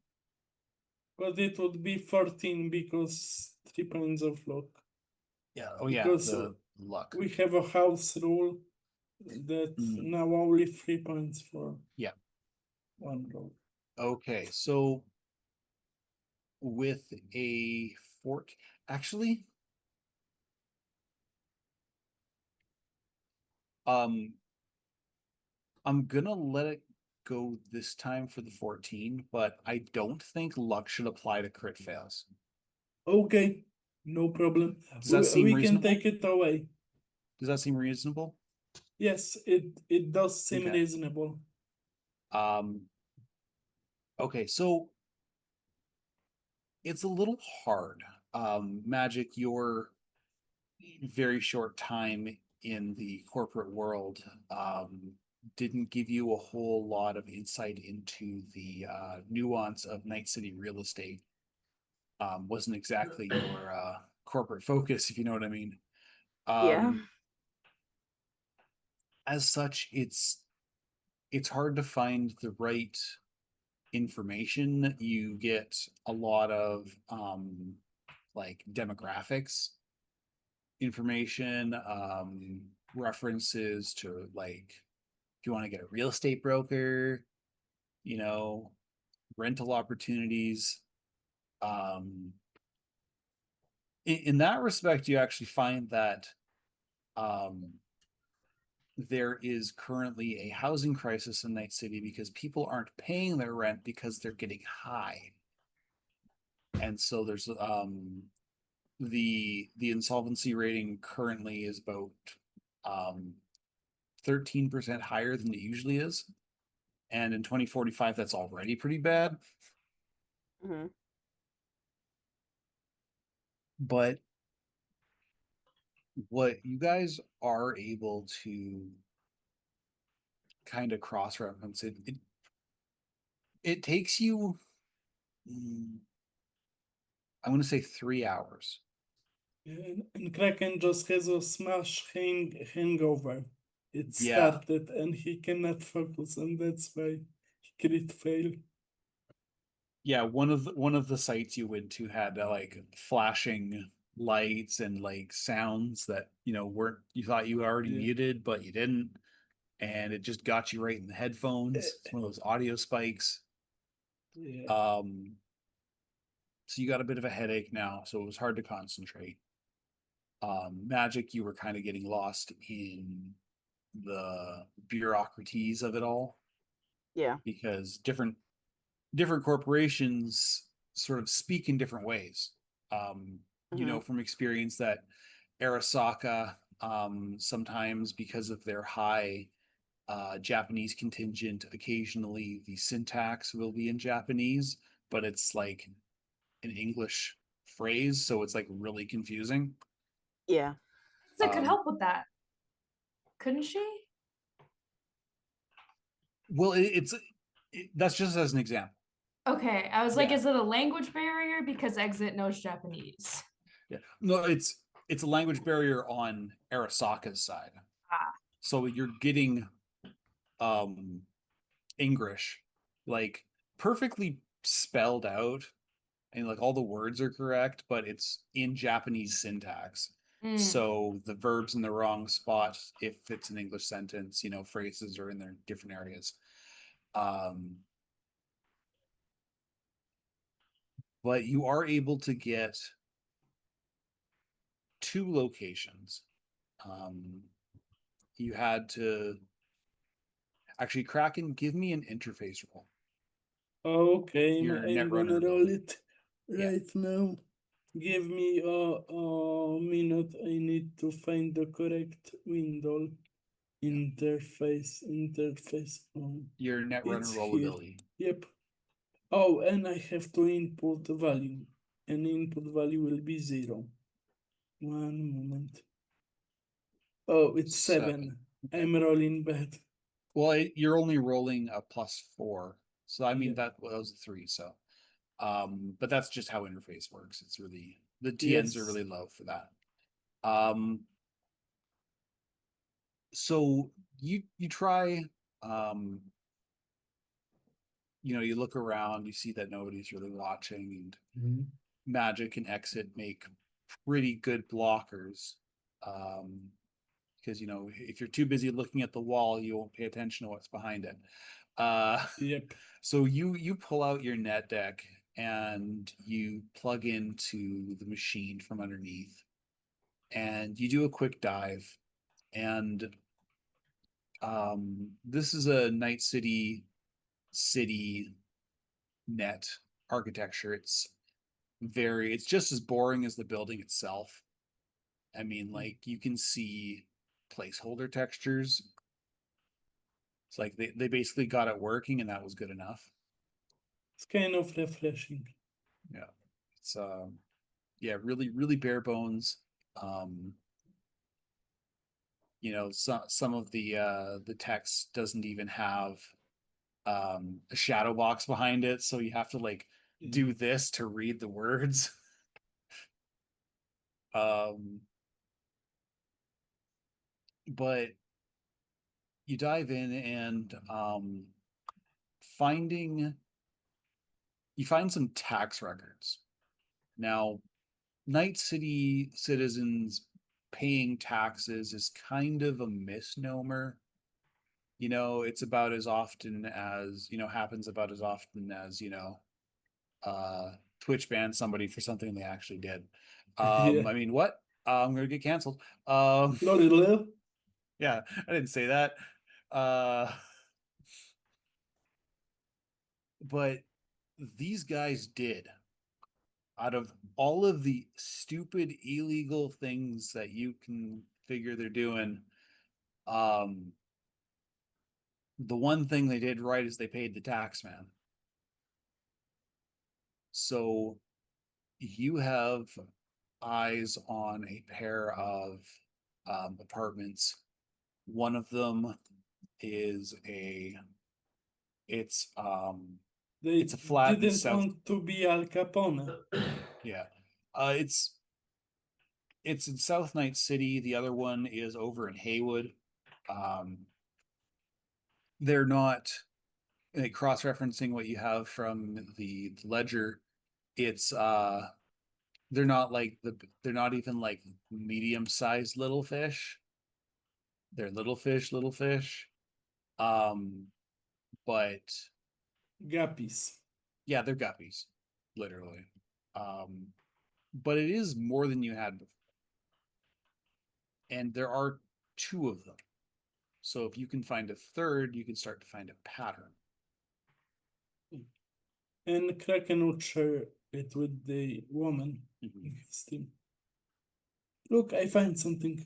But it would be 14 because 3 points of luck. yeah, oh yeah, Because, the luck. We have a house rule that Mhm. now only 3 points for Yeah. one roll. Okay, so with a fort, actually, I'm gonna let it go this time for the 14, but I don't think luck should apply to crit fails. Okay, no problem. Does that seem We can reasonable? take it away. Does that seem reasonable? Yes, it does seem Okay. reasonable. Okay, so it's a little hard. Magic, your very short time in the corporate world didn't give you a whole lot of insight into the nuance of Night City real estate. Wasn't exactly your corporate focus, if you know what I mean. Yeah. As such, it's hard to find the right information. You get a lot of like demographics information, references to like if you want to get a real estate broker, you know, rental opportunities. In that respect, you actually find that there is currently a housing crisis in Night City because people aren't paying their rent because they're getting high. And so there's the insolvency rating currently is about 13% higher than it usually is. And in 2045, that's already pretty bad. Hmm. But what you guys are able to kind of cross-reference it takes you I'm going to say 3 hours. And Kraken just has a smash hangover. It Yeah. started and he cannot focus, and that's why he crit fail. Yeah, one of the sites you went to had like flashing lights and like sounds that weren't, you thought you already Yeah. muted but you didn't, and it just got you right in the headphones. It's one of those audio spikes. Yeah. So you got a bit of a headache now, so it was hard to concentrate. Magic, you were kind of getting lost in the bureaucraties of it all Yeah. because different corporations sort of speak in different ways. You know from experience that Arasaka, sometimes because of their high Japanese contingent, occasionally the syntax will be in Japanese, but it's like an English phrase, so it's like really confusing. Yeah. Exit could Um, help with that. Couldn't she? Well, that's just as an example. Okay, I was like, Yeah. is it a language barrier because Exit knows Japanese? Yeah. No, it's a language barrier on Arasaka's side. Ah. So you're getting English like perfectly spelled out and like all the words are correct, but it's in Japanese syntax. Mm. So the verbs in the wrong spot if it's an English sentence, phrases are in their different areas. But you are able to get 2 locations. You had to actually, Kraken, give me an interface roll. Okay, Your I'm net gonna runner roll ability. it Yeah. right now. Give me a minute. I need to find the correct window. Interface. Your net runner It's roll here. ability. Yep. Oh, and I have to input the value. And input value will be 0. One moment. Oh, it's 7. Okay. I'm rolling bad. Well, you're only rolling a +4, so I mean Yeah. that was a 3. So, but that's just how interface works. It's really the TNs are Yes. really low for that. So you try, you look around, you see that nobody's really watching, and Magic and Exit make pretty good blockers. Because if you're too busy looking at the wall, you won't pay attention to what's behind it. Yep. So you pull out your net deck and you plug into the machine from underneath, and you do a quick dive. And this is a Night City net architecture. It's just as boring as the building itself. I mean, like, you can see placeholder textures. It's like they basically got it working, and that was good enough. It's kind of refreshing. Yeah. It's yeah, really, really bare bones. Um, some of the text doesn't even have a shadow box behind it, so you have to like do this to read the words. But you dive in and you find some tax records. Now, Night City citizens paying taxes is kind of a misnomer. It's about as often as, happens about as often as, Twitch banned somebody for something they actually did. Yeah. I mean, what? I'm gonna get canceled. Lol. Yeah, I didn't say that. But these guys did. Out of all of the stupid illegal things that you can figure they're doing, the one thing they did right is they paid the tax man. So you have eyes on a pair of apartments. One of them is it's They it's a flat in didn't South. want to be Al Capone. Yeah, it's in South Night City. The other one is over in Haywood. They're not cross-referencing what you have from the ledger. It's they're not even like medium-sized little fish. They're little fish. Um, but Guppies. yeah, they're guppies, literally. But it is more than you had before. And there are 2 of them. So if you can find a third, you can start to find a pattern. And Kraken would share it with the woman Mhm. in his team. Look, I find something.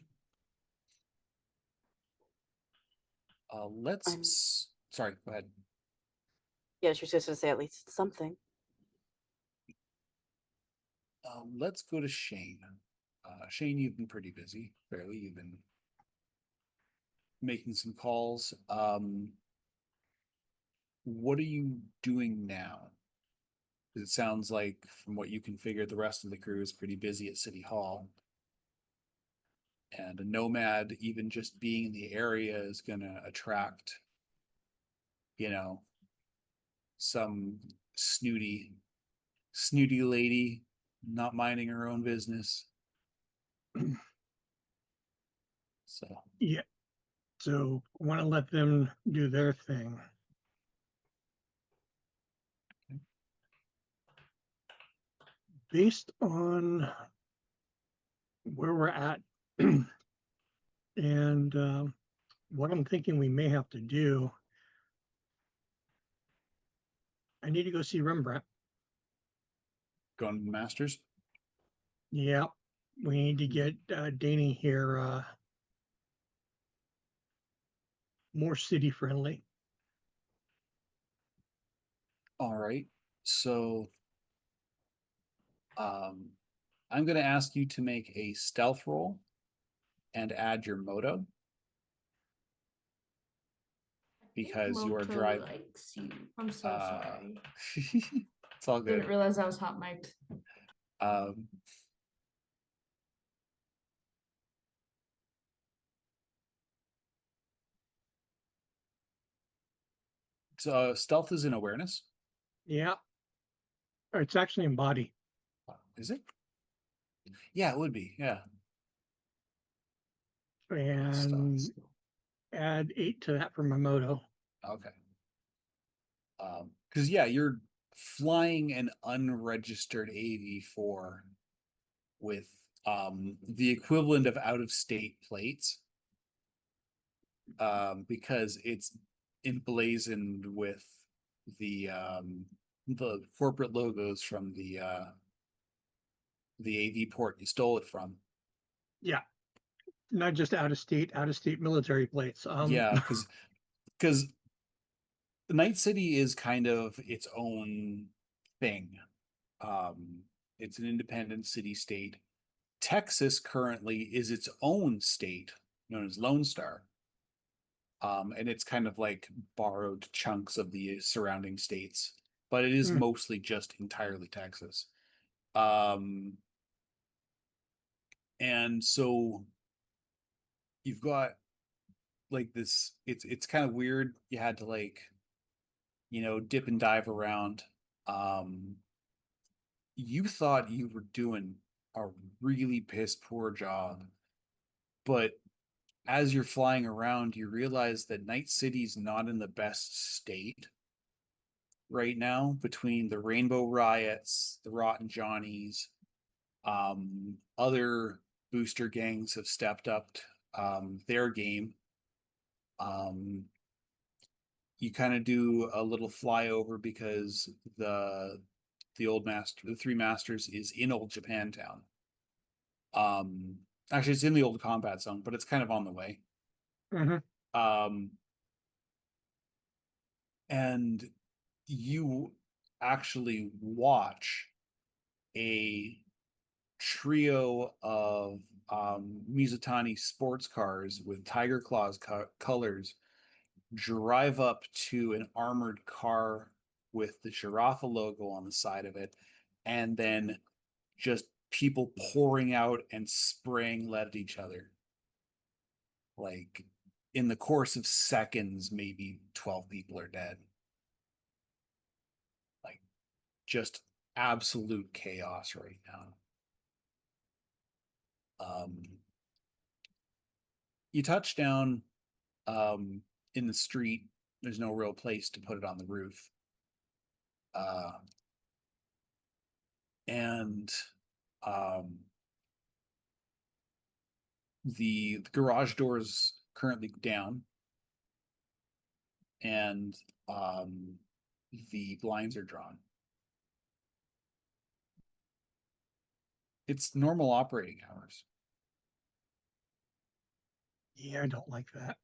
Sorry, go ahead. Yeah, she was just gonna say at least something. Let's go to Shane. Shane, you've been pretty busy, fairly. You've been making some calls. What are you doing now? It sounds like, from what you can figure, the rest of the crew is pretty busy at City Hall. And a nomad, even just being in the area, is going to attract, some snooty lady not minding her own business. So, Yeah. So I want to let them do their thing. Based on where we're at. And what I'm thinking we may have to do, I need to go see Rembrandt. Going to the Masters. Yeah, we need to get Danny here more city friendly. All right. So I'm going to ask you to make a stealth roll and add your moto because you are Moto driving. likes you. I'm so sorry. It's all Didn't good. realize I was hot mic'd. Um, so stealth is in awareness. Yeah, or it's actually in body. Is it? Yeah, it would be. Yeah. And Stealth. add 8 to that for my moto. Okay. Because yeah, you're flying an unregistered AV4 with the equivalent of out of state plates. Because it's emblazoned with the corporate logos from the AV port you stole it from. Yeah, not just out of state military plates. Yeah, because Night City is kind of its own thing. It's an independent city state. Texas currently is its own state known as Lone Star. And it's kind of like borrowed chunks of the surrounding states, but it is mostly just entirely Texas. And so you've got like this, it's kind of weird. You had to like, dip and dive around. You thought you were doing a really piss poor job, but as you're flying around, you realize that Night City's not in the best state right now between the Rainbow Riots, the Rotten Johnnies, other booster gangs have stepped up their game. You kind of do a little flyover because the Three Masters is in Old Japantown. Actually, it's in the old combat zone, but it's kind of on the way. Mm-hmm. And you actually watch a trio of Mizutani sports cars with Tiger Claws colors drive up to an armored car with the Giraffe logo on the side of it, and then just people pouring out and spraying lead at each other. Like in the course of seconds, maybe 12 people are dead. Like just absolute chaos right now. You touch down in the street. There's no real place to put it on the roof. And the garage door is currently down, and the blinds are drawn. It's normal operating hours. Yeah, I don't like that.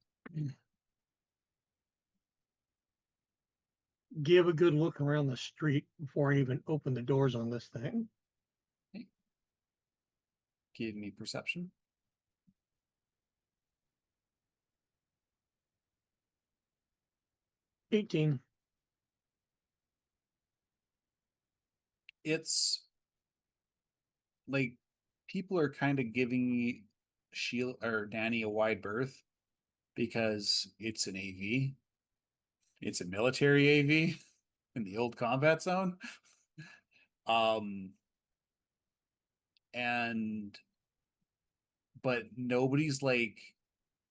Give a good look around the street before I even open the doors on this thing. Okay. Give me perception. $18. It's like people are kind of giving Sheila or Danny a wide berth because it's an AV. It's a military AV in the old combat zone. And but nobody's like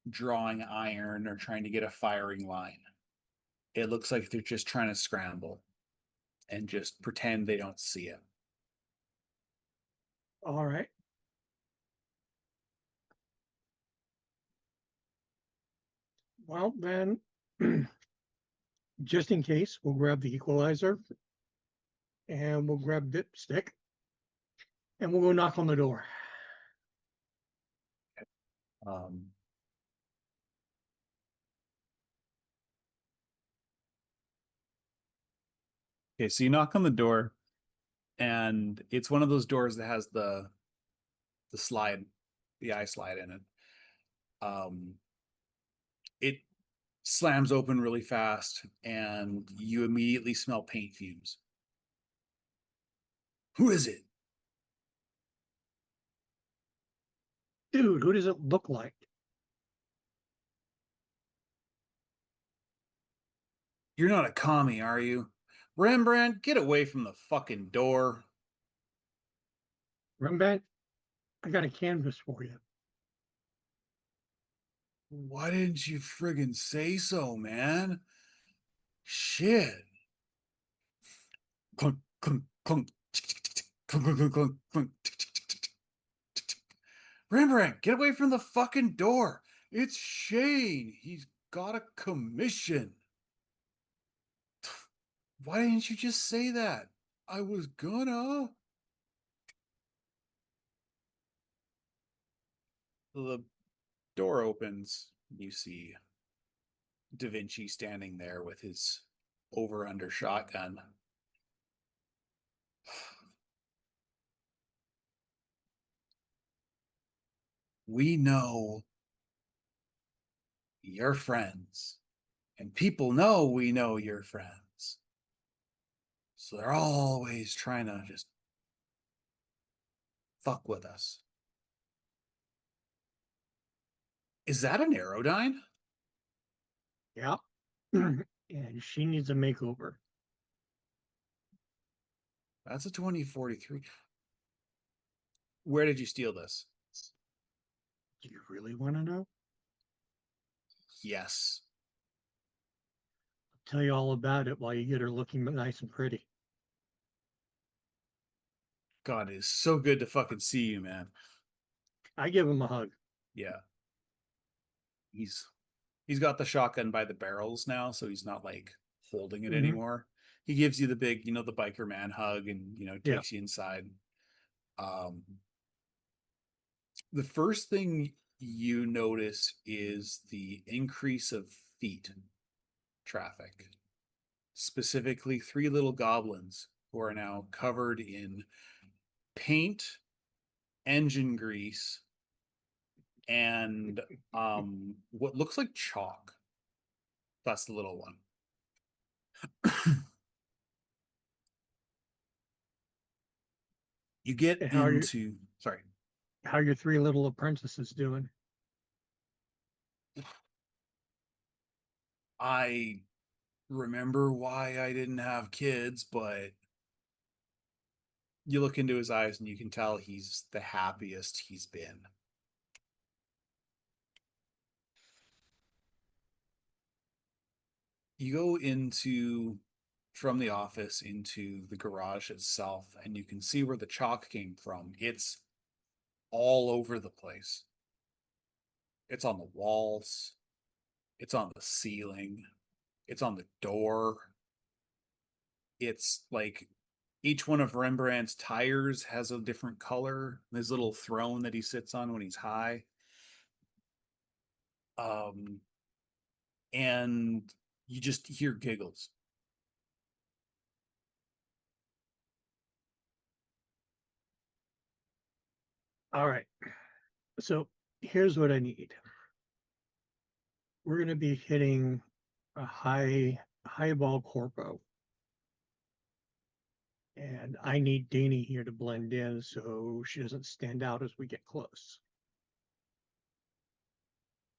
drawing iron or trying to get a firing line. It looks like they're just trying to scramble and just pretend they don't see it. All right. Well, then, just in case, we'll grab the equalizer and we'll grab dipstick and we'll go knock on the door. Um, okay, so you knock on the door, and it's one of those doors that has the slide, the eye slide in it. It slams open really fast, and you immediately smell paint fumes. Who is it? Dude, who does it look like? You're not a commie, are you? Rembrandt, get away from the fucking door. Rembrandt, I got a canvas for you. Why didn't you friggin' say so, man? Shit. Clunk, clunk, clunk. Clunk, clunk, clunk, clunk, clunk. Rembrandt, get away from the fucking door. It's Shane. He's got a commission. Why didn't you just say that? I was gonna. The door opens. You see Da Vinci standing there with his over under shotgun. We know you're friends, and people know we know you're friends. So they're always trying to just fuck with us. Is that an Aerodyne? Yeah. And she needs a makeover. That's a 2043. Where did you steal this? Do you really want to know? Yes. I'll tell you all about it while you get her looking nice and pretty. God, it is so good to fucking see you, man. I give him a hug. Yeah. He's got the shotgun by the barrels now, so he's not like holding it Mhm. anymore. He gives you the big, the biker man hug, and Yeah. takes you inside. The first thing you notice is the increase of feet traffic, specifically three little goblins who are now covered in paint, engine grease, and what looks like chalk. That's the little one. You get And how are into sorry. how are your three little apprentices doing? I remember why I didn't have kids, but you look into his eyes and you can tell he's the happiest he's been. You go from the office into the garage itself, and you can see where the chalk came from. It's all over the place. It's on the walls, it's on the ceiling, it's on the door. It's like each one of Rembrandt's tires has a different color. His little throne that he sits on when he's high. And you just hear giggles. All right. So here's what I need. We're going to be hitting a highball corpo. And I need Dani here to blend in so she doesn't stand out as we get close.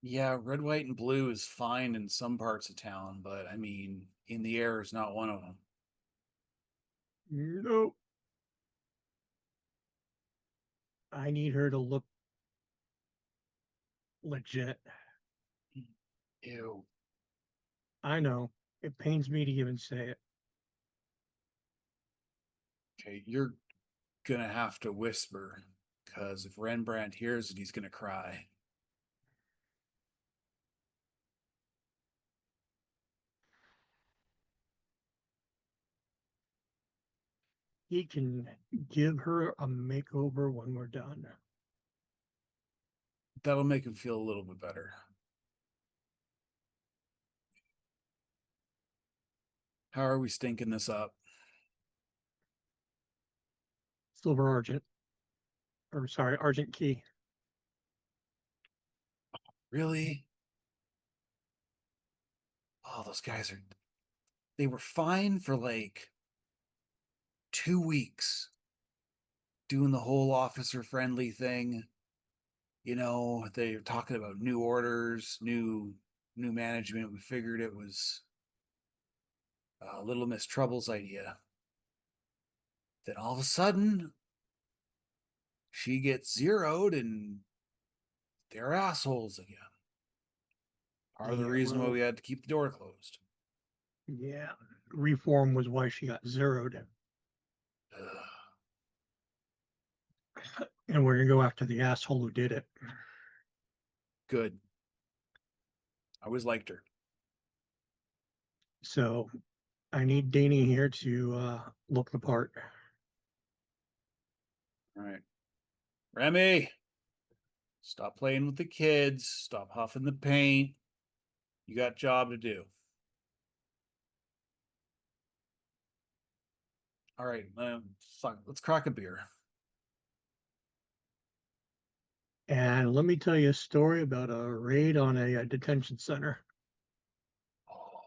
Yeah, red, white, and blue is fine in some parts of town, but I mean, in the air is not one of them. Nope. I need her to look legit. Ew. I know. It pains me to even say it. Okay, you're gonna have to whisper, because if Rembrandt hears it, he's gonna cry. he can give her a makeover when we're done. That'll make him feel a little bit better. How are we stinking this up? Silver Argent. Or sorry, Argent Key. Really? Oh, those guys are, they were fine for like 2 weeks doing the whole officer friendly thing. You know, they're talking about new orders, new management. We figured it was Little Miss Trouble's idea. Then all of a sudden, she gets zeroed and they're assholes again. Part of the Yeah, reason why well, we had to keep the door closed. yeah, reform was why she got zeroed. Ugh. And we're gonna go after the asshole who did it. Good. I always liked her. So I need Danny here to look the part. All right. Remy, stop playing with the kids. Stop huffing the paint. You got a job to do. All right, fuck, let's crack a beer. And let me tell you a story about a raid on a detention center. Oh,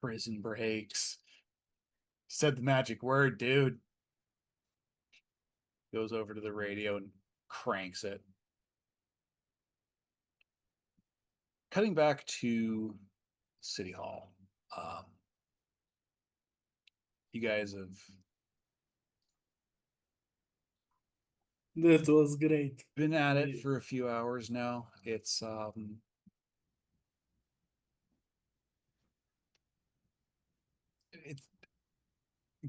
prison breaks. Said the magic word, dude. Goes over to the radio and cranks it. Cutting back to City Hall. You guys have That was great. been at it Yeah. for a few hours now. It's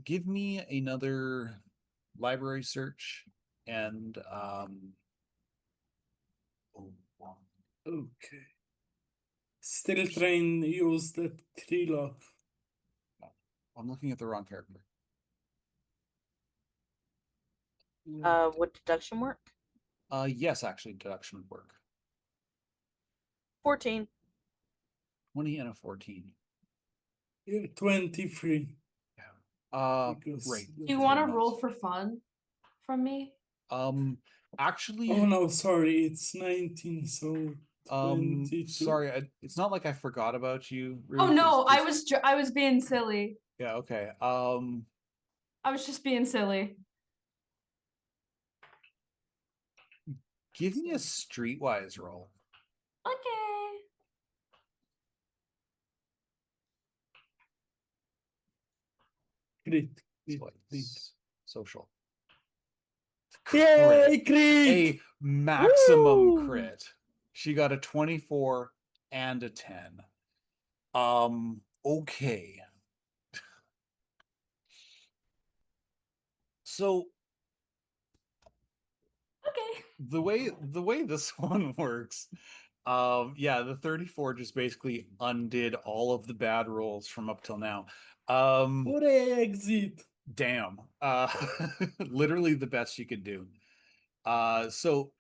give me another library search and oh, Okay. Still trying to use that tree lock. I'm looking at the wrong character. Would deduction work? Yes, actually, deduction would work. 14. 20 and a 14. Yeah, 23. Because Right. Do you want to roll for fun from me? Actually, Oh no, sorry, it's 19, so 22. sorry, it's not like I forgot about you. Oh Ruth. no, It's just- I was being silly. Yeah, okay. I was just being silly. Give me a streetwise roll. Okay. Crit. It's Crit, what? crit. Social. Yay, Crit. crit! A maximum Woo! crit. She got a 24 and a 10. Okay. So Okay. the way this one works, yeah, the 34 just basically undid all of the bad rolls from up till now. Hooray, exit! Damn. Literally the best you could do. So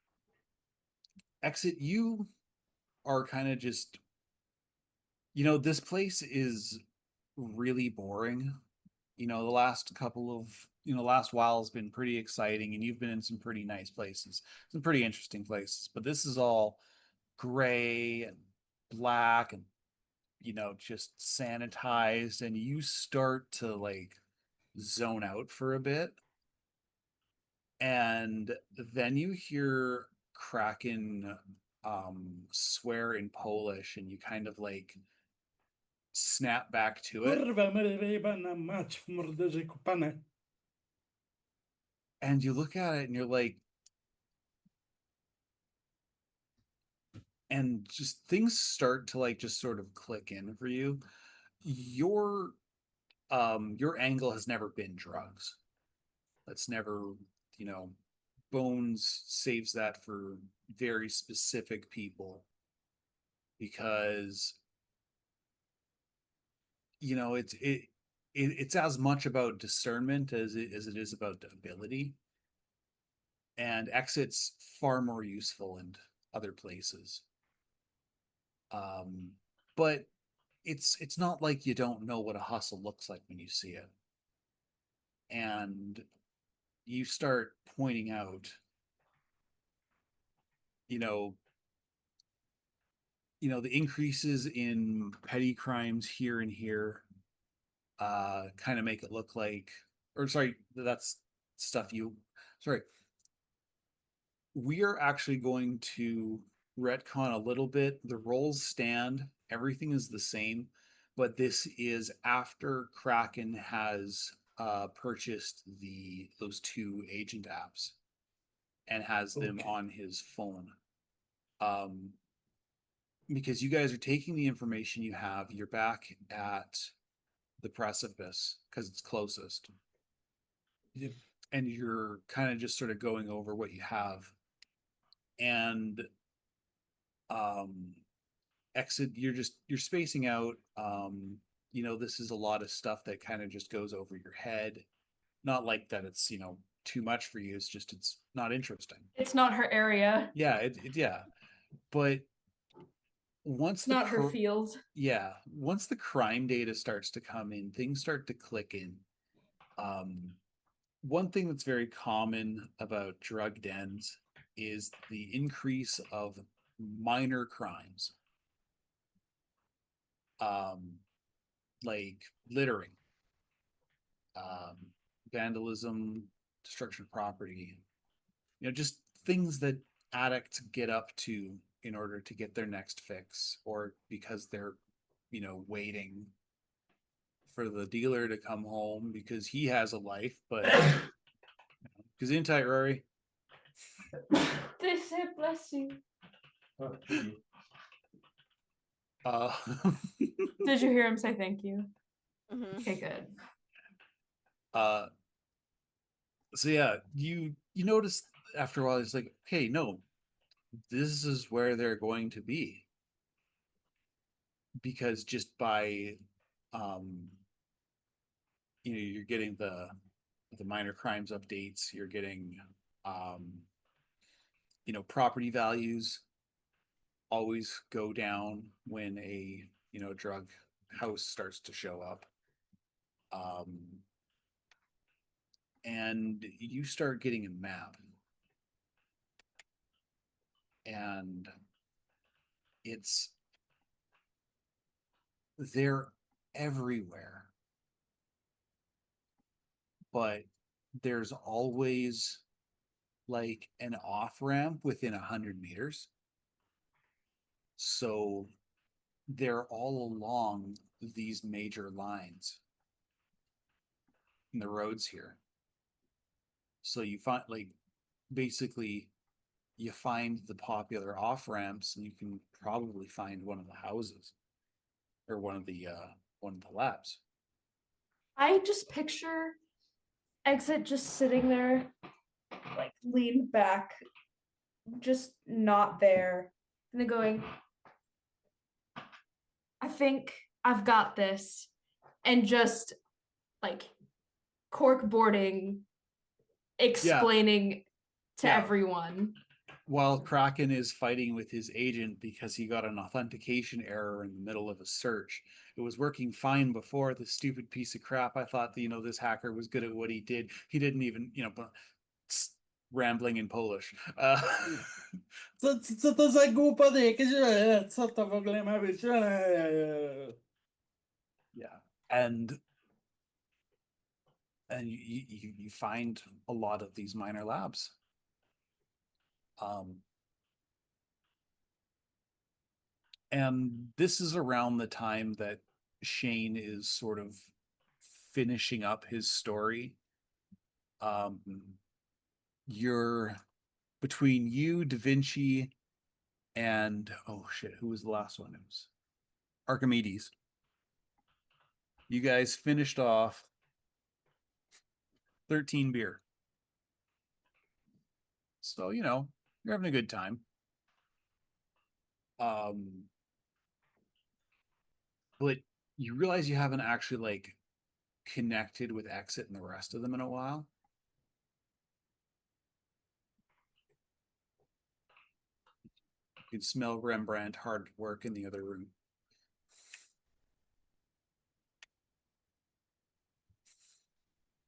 exit, you are kind of just, this place is really boring. The last couple of, last while has been pretty exciting, and you've been in some pretty nice places, some pretty interesting places, but this is all gray and black and, just sanitized, and you start to like zone out for a bit. And then you hear Kraken swear in Polish, and you kind of like snap back to it, Kurwa, na mać w morderze kupane. and you look at it and you're like, and just things start to like just sort of click in for you. Your angle has never been drugs. That's never, Bones saves that for very specific people, because it's as much about discernment as it is about ability. And exit's far more useful in other places. But it's not like you don't know what a hustle looks like when you see it. And you start pointing out, you know, the increases in petty crimes here and here, kind of make it look like, or sorry, that's stuff sorry. We are actually going to retcon a little bit. The roles stand, everything is the same, but this is after Kraken has purchased those 2 agent apps and has them Okay. on his phone. Because you guys are taking the information you have, you're back at the precipice because it's closest. Yep. And you're kind of just sort of going over what you have. And exit, you're spacing out. This is a lot of stuff that kind of just goes over your head. Not like that it's, too much for you. It's just, it's not interesting. It's not her area. Yeah, yeah. But once It's not her field. Yeah, once the crime data starts to come in, things start to click in. One thing that's very common about drug dens is the increase of minor crimes, like littering, vandalism, destruction of property, just things that addicts get up to in order to get their next fix, or because they're, waiting for the dealer to come home because he has a life, but because in tight, Rory. They said bless you. Uh, Did you hear him say thank you? Mhm. Okay, good. So yeah, you notice after a while, it's like, okay, no, this is where they're going to be, because just by, you're getting the minor crimes updates, you're getting, property values always go down when a drug house starts to show up. And you start getting a map, and they're everywhere, but there's always like an off ramp within 100 meters. So they're all along these major lines in the roads here. So you find, like, basically you find the popular off ramps, and you can probably find one of the houses or one of the labs. I just picture Exit just sitting there, like leaned back, just not there, and then going, I think I've got this, and just like cork boarding, explaining to Yeah. everyone. While Kraken is fighting with his agent because he got an authentication error in the middle of a search. It was working fine before, this stupid piece of crap. I thought that, this hacker was good at what he did. He didn't even, rambling in Polish. Co to za głupoty? Co to w ogóle ma być? Yeah. And you find a lot of these minor labs. And this is around the time that Shane is sort of finishing up his story. You're between you, Da Vinci, and oh shit, who was the last one? It was Archimedes. You guys finished off 13 beer. So, you're having a good time. But you realize you haven't actually, like, connected with Exit and the rest of them in a while. You can smell Rembrandt hard at work in the other room.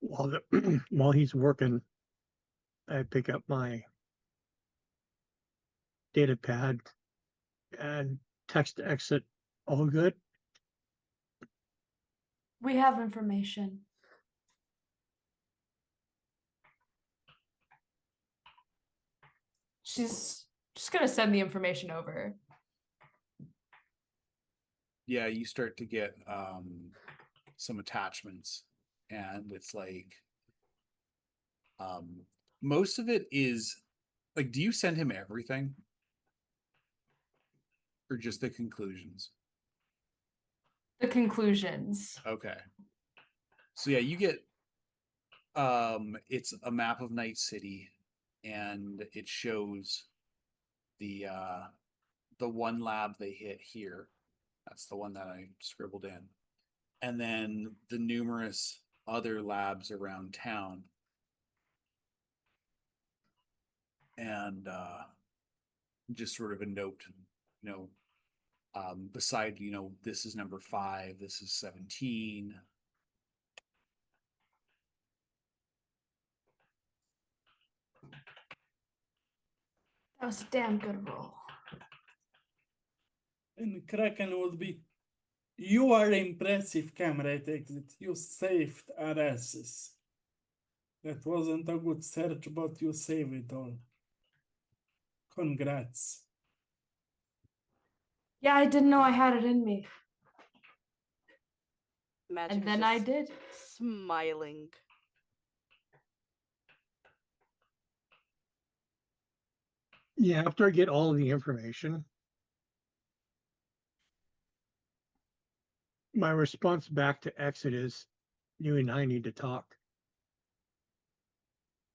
While he's working, I pick up my data pad and text Exit. All good. We have information. She's just gonna send the information over. Yeah, you start to get some attachments, and it's like most of it is like, do you send him everything or just the conclusions? The conclusions. Okay. So yeah, you get it's a map of Night City, and it shows the one lab they hit here. That's the one that I scribbled in. And then the numerous other labs around town. And just sort of a note, beside, this is number 5, this is 17. That was a damn good roll. And Kraken would be, you are impressive, Comrade Exit. You saved our asses. That wasn't a good search, but you saved it all. Congrats. Yeah, I didn't know I had it in me. Magic And is then I just did. smiling. Yeah, after I get all of the information, my response back to Exit is, you and I need to talk.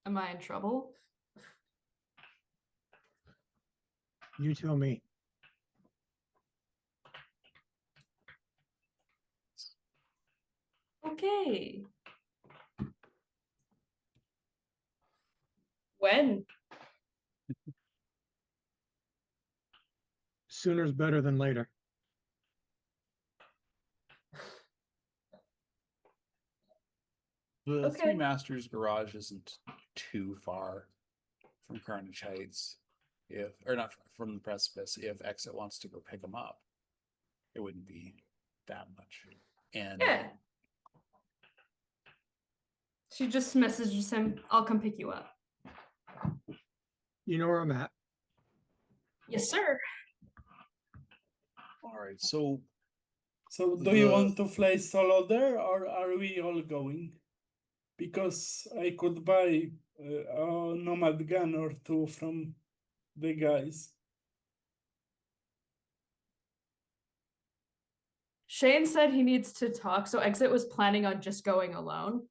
Am I in trouble? You tell me. Okay. When? Sooner's better than later. The Okay. Three Masters garage isn't too far from Carnage Heights. Or not from the precipice. If Exit wants to go pick them up, it wouldn't be that much. And Yeah. She just messages him, I'll come pick you up. You know where I'm at. Yes, sir. all right, so So do you The- want to fly solo there, or are we all going? Because I could buy a nomad gun or two from the guys. Shane said he needs to talk, so Exit was planning on just going alone.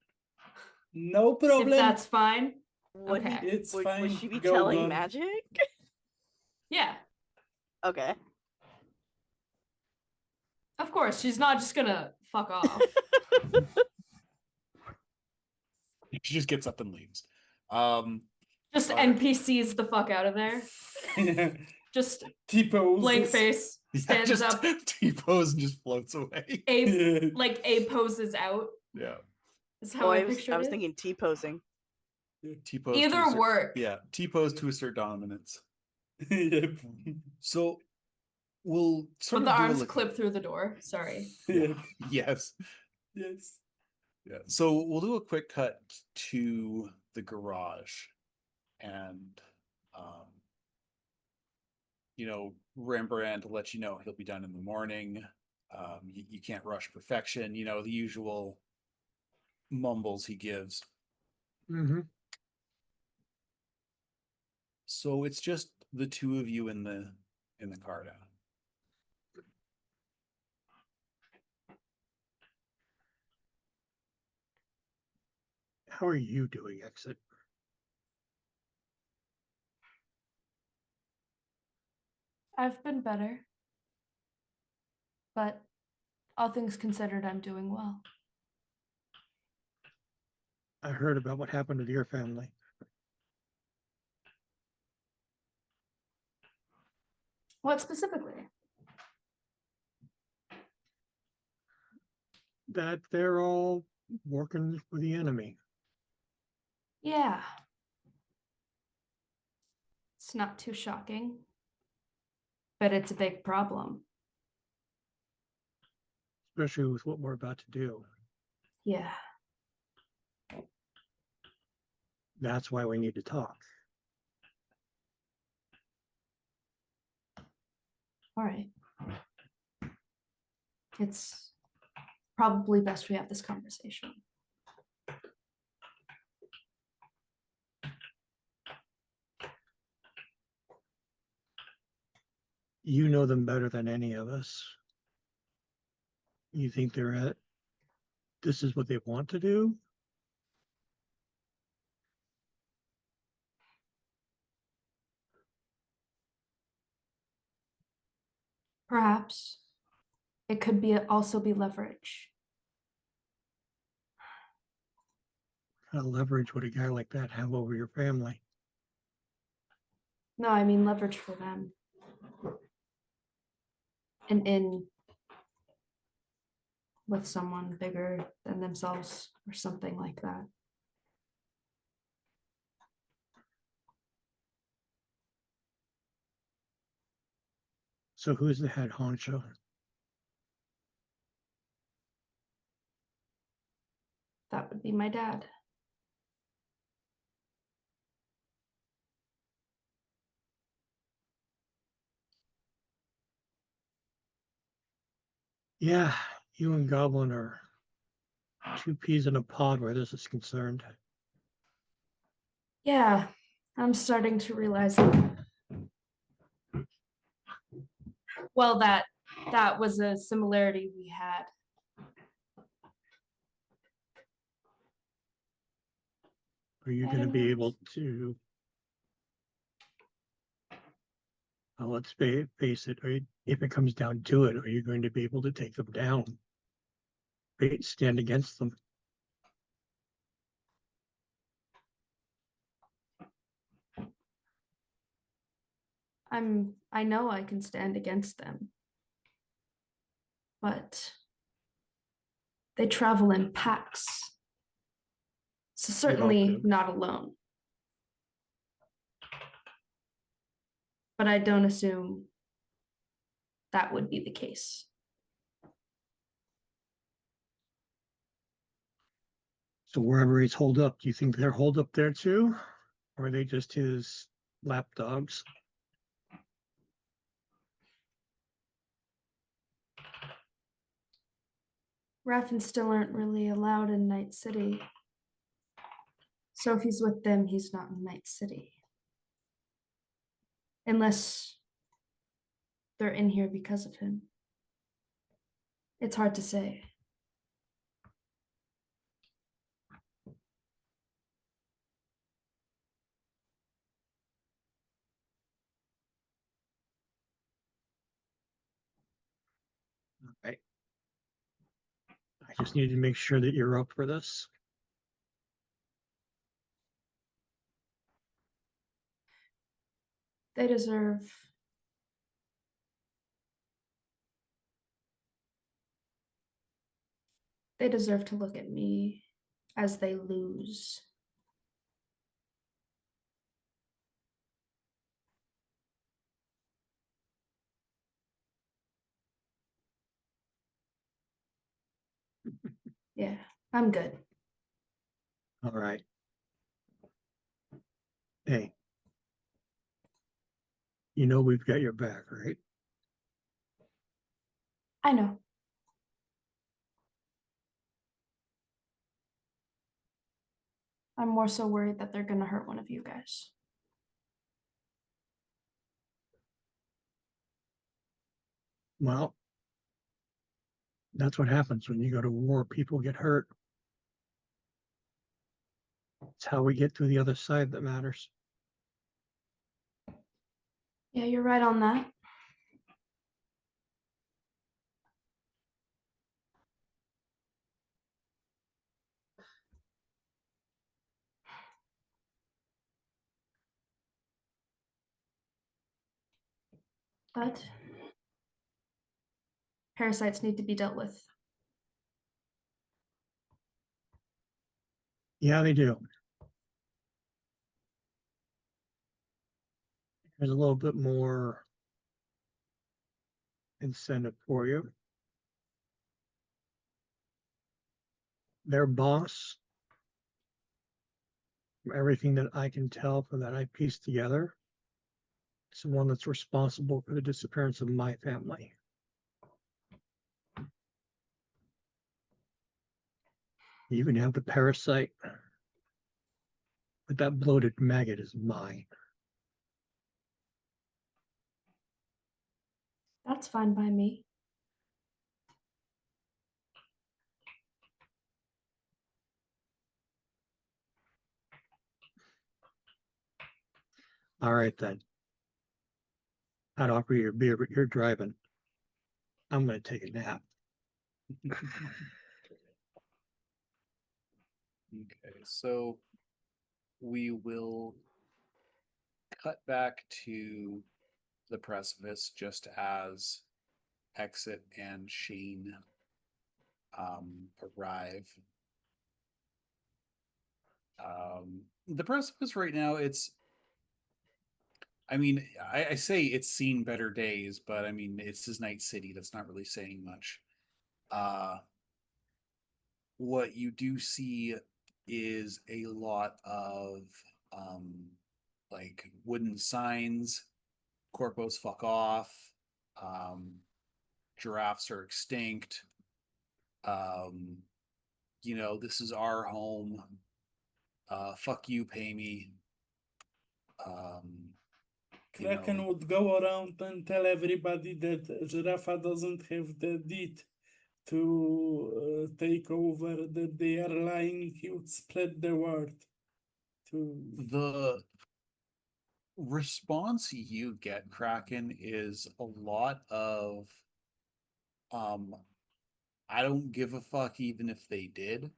No If problem. that's fine. Would Okay. he? It's Would fine. she be Go, telling girl. Magic? Yeah, Okay. of course. She's not just gonna fuck off. she just gets up and leaves. Just All right. NPCs the fuck out of there. Just T-pose. blank face, stands just up, T-pose and just floats away. A poses out. Yeah. Is how Oh, I I was pictured it. thinking T-posing. T-pose. Either work. Yeah, T-pose to assert dominance. Yep. So we'll sort But of the do arms a clip through the door. Sorry. Yep. Yes. Yes. Yeah. So we'll do a quick cut to the garage, and Rembrandt will let you know he'll be done in the morning. You can't rush perfection. The usual mumbles he gives. Mm-hmm. So it's just the two of you in the car now. How are you doing, Exit? I've been better. But all things considered, I'm doing well. I heard about what happened to your family. What specifically? That they're all working for the enemy. Yeah. It's not too shocking, but it's a big problem. Especially with what we're about to do. Yeah. That's why we need to talk. All right. It's probably best we have this conversation. You know them better than any of us. You think this is what they want to do? Perhaps it could be also be leverage. What kind of leverage would a guy like that have over your family? No, I mean leverage for them. And in with someone bigger than themselves or something like that. So who's the head honcho? That would be my dad. Yeah, you and Goblin are two peas in a pod where this is concerned. Yeah, I'm starting to realize that. Well, that was a similarity we had. Are you going to be able to, let's face it, if it comes down to it, are you going to be able to take them down? Stand against them? I know I can stand against them. But they travel in packs. So certainly not alone. But I don't assume that would be the case. So wherever he's holed up, do you think they're holed up there too? Or are they just his lapdogs? Raffins still aren't really allowed in Night City. So if he's with them, he's not in Night City. Unless they're in here because of him. It's hard to say. Okay. I just need to make sure that you're up for this. They deserve to look at me as they lose. Yeah, I'm good. All right. Hey, you know we've got your back, right? I know. I'm more so worried that they're gonna hurt one of you guys. Well, that's what happens when you go to war. People get hurt. It's how we get to the other side that matters. Yeah, you're right on that. But parasites need to be dealt with. Yeah, they do. There's a little bit more incentive for you. Their boss, from everything that I can tell from that I pieced together, is the one that's responsible for the disappearance of my family. You even have the parasite, but that bloated maggot is mine. That's fine by me. All right, then. I'd offer you a beer, but you're driving. I'm going to take a nap. Okay, so we will cut back to the precipice just as Exit and Shane arrive. The precipice right now, I mean, I say it's seen better days, but I mean, it's his Night City. That's not really saying much. What you do see is a lot of like wooden signs, corpos fuck off, um, giraffes are extinct, um, this is our home, fuck you, pay me. Kraken would go around and tell everybody that Giraffa doesn't have the deed to take over, that they are lying. He would spread the word to. The response you get, Kraken, is a lot of I don't give a fuck even if they did.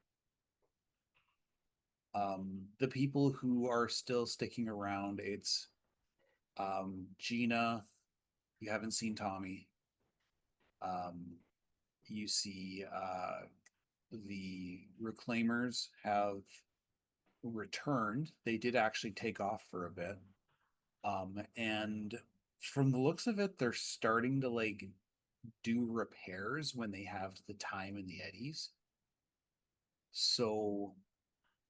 The people who are still sticking around, it's Gina, you haven't seen Tommy. You see the reclaimers have returned. They did actually take off for a bit. And from the looks of it, they're starting to like do repairs when they have the time and the eddies. So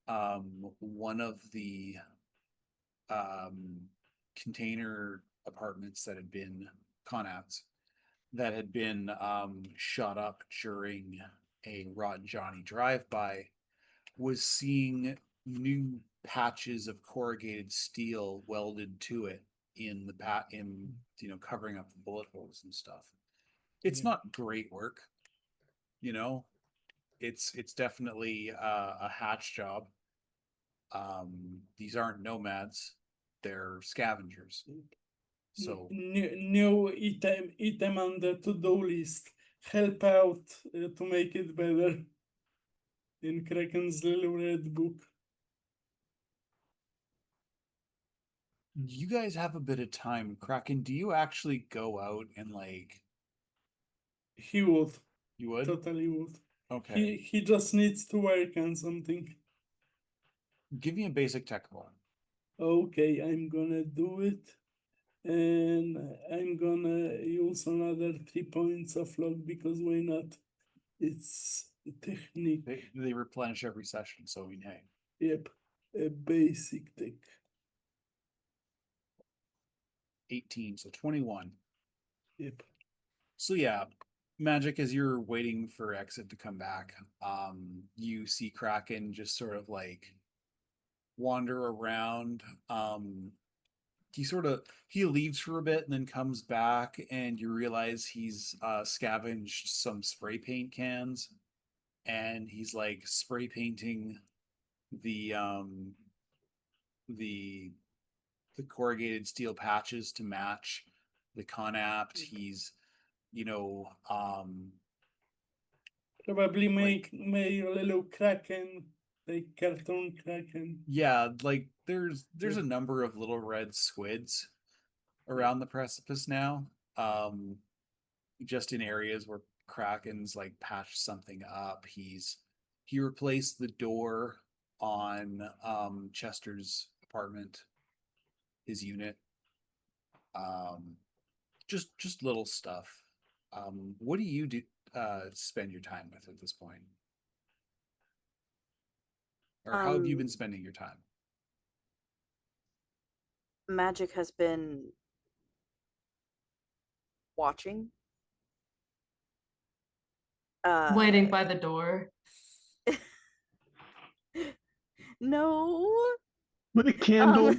one of the container apartments that had been Conats that had been shot up during a Rotten Johnny drive-by was seeing new patches of corrugated steel welded to it in covering up the bullet holes and stuff. It's not great work, you know. It's definitely a hatch job. These aren't nomads; they're scavengers. So New item on the to-do list. Help out to make it better. In Kraken's little red book. you guys have a bit of time. Kraken, do you actually go out and like He would. you would? Totally would. Okay. He just needs to work on something. Give me a basic tech roll. Okay, I'm gonna do it. And I'm gonna use another 3 points of luck because why not? It's a technique. They replenish every session, so I mean, hey. Yep. A basic tech. 18, so 21. Yep. So yeah, Magic, as you're waiting for Exit to come back, you see Kraken just sort of like wander around. He leaves for a bit and then comes back, and you realize he's scavenged some spray paint cans, and he's like spray painting the the corrugated steel patches to match the Conapt. He's Probably make a little Kraken, like cartoon Kraken. yeah, like there's a number of little red squids around the precipice now. just in areas where Kraken's like patched something up. He replaced the door on Chester's apartment, his unit. Just little stuff. What do you do spend your time with at this point? Or how have you been spending your time? Magic has been watching. Waiting by the door. No. With a candle.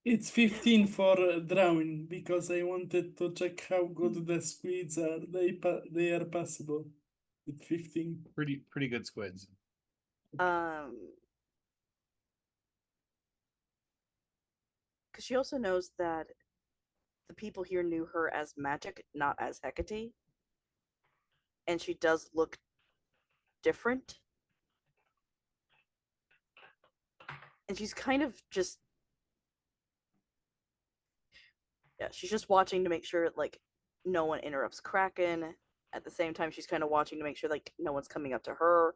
It's 15 for drawing because I wanted to check how good the squids are. They are passable with 15. Pretty good squids. Because she also knows that the people here knew her as Magic, not as Hecate. And she does look different. And she's kind of just, yeah, she's just watching to make sure like no one interrupts Kraken. At the same time, she's kind of watching to make sure like no one's coming up to her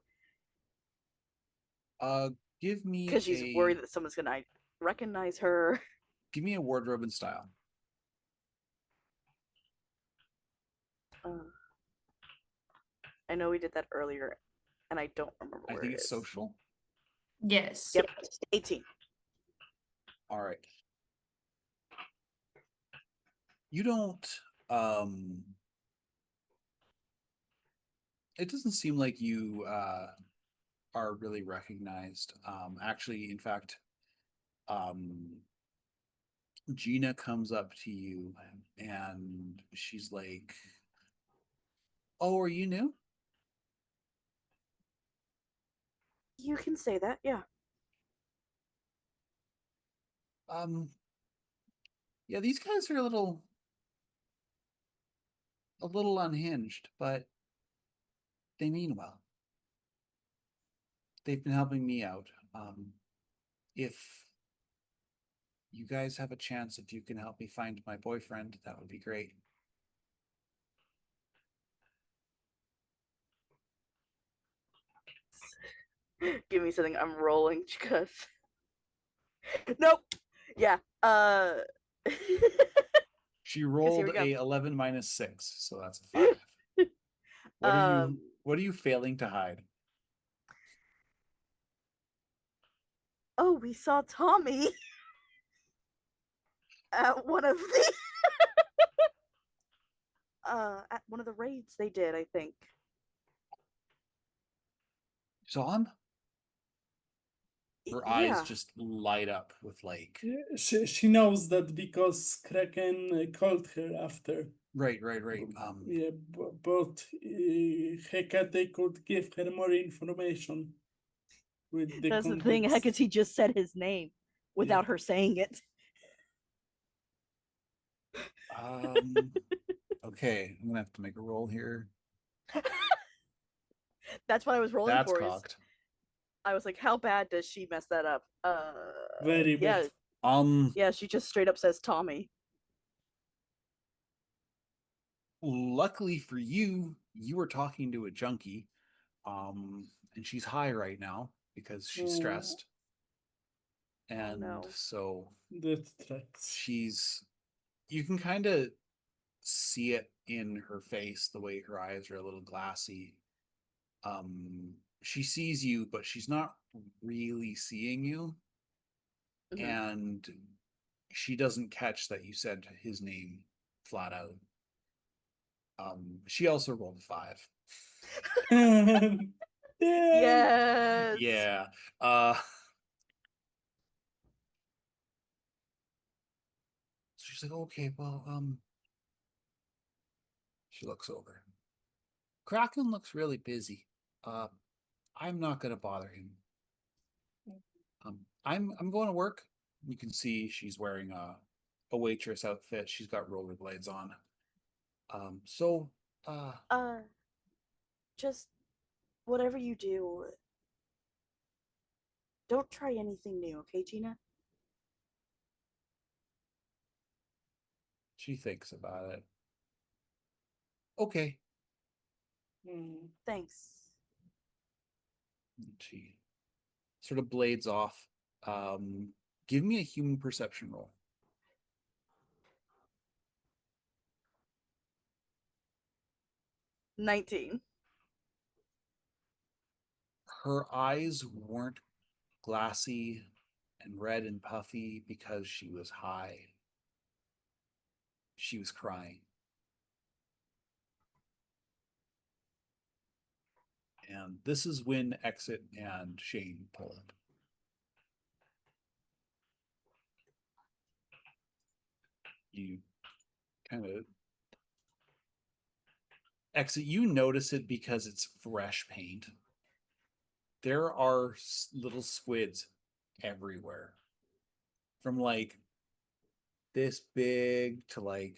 Give me because she's worried that someone's gonna recognize her. give me a wardrobe and style. I know we did that earlier, and I don't remember I where think it it's is. social. Yes. Yep, 18. All right. You don't it doesn't seem like you are really recognized. Actually, in fact, Gina comes up to you and she's like, "Oh, are you new?" You can say that, yeah. Yeah, these guys are a little unhinged, but they mean well. They've been helping me out. If you guys have a chance, if you can help me find my boyfriend, that would be great. Give me something. I'm rolling because. Nope. Yeah. She rolled we go. a 11 minus 6, so that's a 5. What are you failing to hide? Oh, we saw Tommy at one of the at one of the raids they did, I think. Saw him? Her eyes Yeah. just light up with like Yeah, she knows that because Kraken called her after. right. Yeah, but Hecate could give her more information with the That's the thing. context. Hecate just said his name without her saying it. Okay, I'm gonna have to make a roll here. That's what I was rolling That's for. cocked. I was like, how bad does she mess that up? Very yeah, bad. yeah. She just straight up says Tommy. Luckily for you, you were talking to a junkie, and she's high right now because she's stressed, and no. so That tracks. you can kind of see it in her face, the way her eyes are a little glassy. She sees you, but she's not really seeing you. Mhm. And she doesn't catch that you said his name flat out. She also rolled a 5. Yes. Yeah. So she's like, okay, well, she looks over. Kraken looks really busy. I'm not gonna bother him. I'm going to work. You can see she's wearing a waitress outfit. She's got rollerblades on. So Just whatever you do, don't try anything new, okay, Gina? She thinks about it. Okay. Thanks. She sort of blades off. Give me a human perception roll. 19. Her eyes weren't glassy and red and puffy because she was high. She was crying. And this is when Exit and Shane pull up. You kind of Exit, you notice it because it's fresh paint. There are little squids everywhere. From like this big to like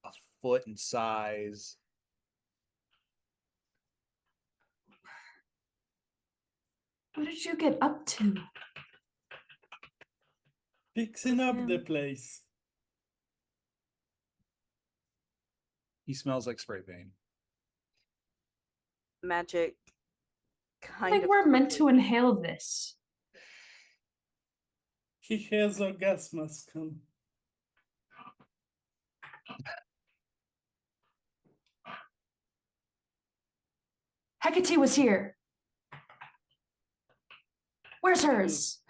a foot in size. What did you get up to? Fixing up the Him. place. He smells like spray paint. Magic I kind think of. we're meant to quickly- inhale this. He has a gas mask on. Hecate was here. Where's hers?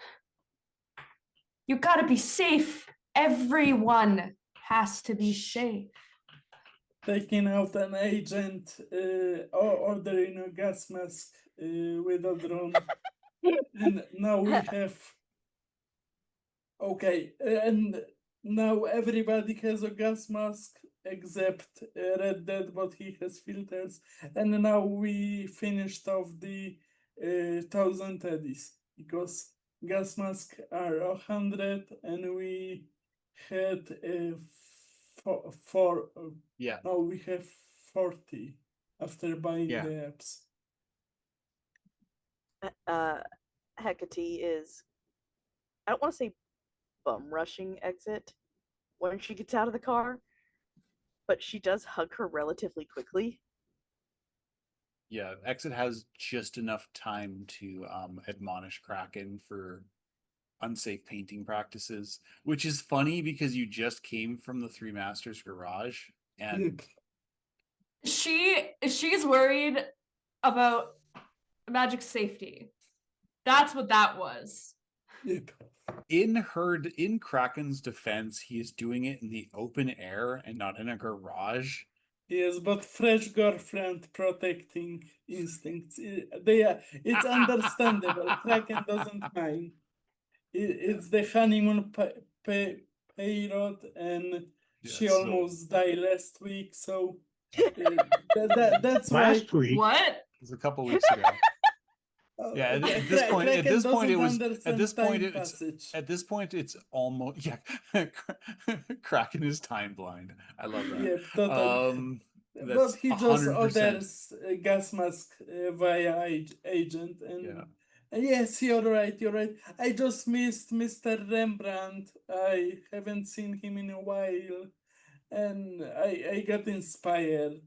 You gotta be safe. Everyone has to be safe. Taking out an agent, or ordering a gas mask with a drone. And now we have. Okay, and now everybody has a gas mask except Red Dead, but he has filters. And now we finished off the 1000 eddies because gas masks are 100, and we had four. Yeah. Now we have 40 after buying Yeah. the apps. Hecate is, I don't want to say bum rushing Exit when she gets out of the car, but she does hug her relatively quickly. Yeah, Exit has just enough time to admonish Kraken for unsafe painting practices, which is funny because you just came from the Three Masters garage and She's worried about Magic's safety. That's what that was. Yep. in Kraken's defense, he is doing it in the open air and not in a garage. Yes, but fresh girlfriend protecting instincts. It's understandable. Kraken doesn't mind. It's the honeymoon period, and she Yeah, so- almost died last week. So that's why. Last week, What? It was a couple weeks ago. Yeah, at this point, Kraken it was doesn't at this point understand time it's passage. at this point it's almost yeah. Kraken is time blind. I love that. Yep, totally. But That's he just 100%. orders a gas mask via agent, and Yeah. yes, you're right. You're right. I just missed Mr. Rembrandt. I haven't seen him in a while, and I got inspired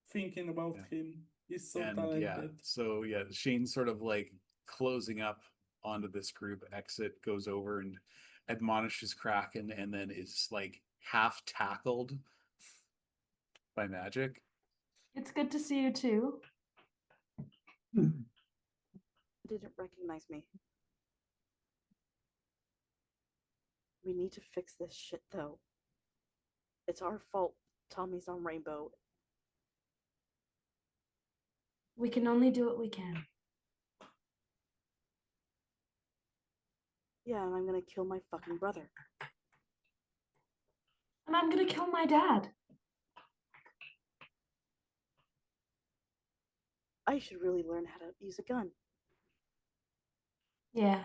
thinking about Yeah. him. He's so And talented. yeah, so yeah, Shane's sort of like closing up onto this group. Exit goes over and admonishes Kraken, and then is like half tackled by Magic. It's good to see you too. Didn't recognize me. We need to fix this shit though. It's our fault Tommy's on Rainbow. We can only do what we can. Yeah, and I'm gonna kill my fucking brother. And I'm gonna kill my dad. I should really learn how to use a gun. Yeah.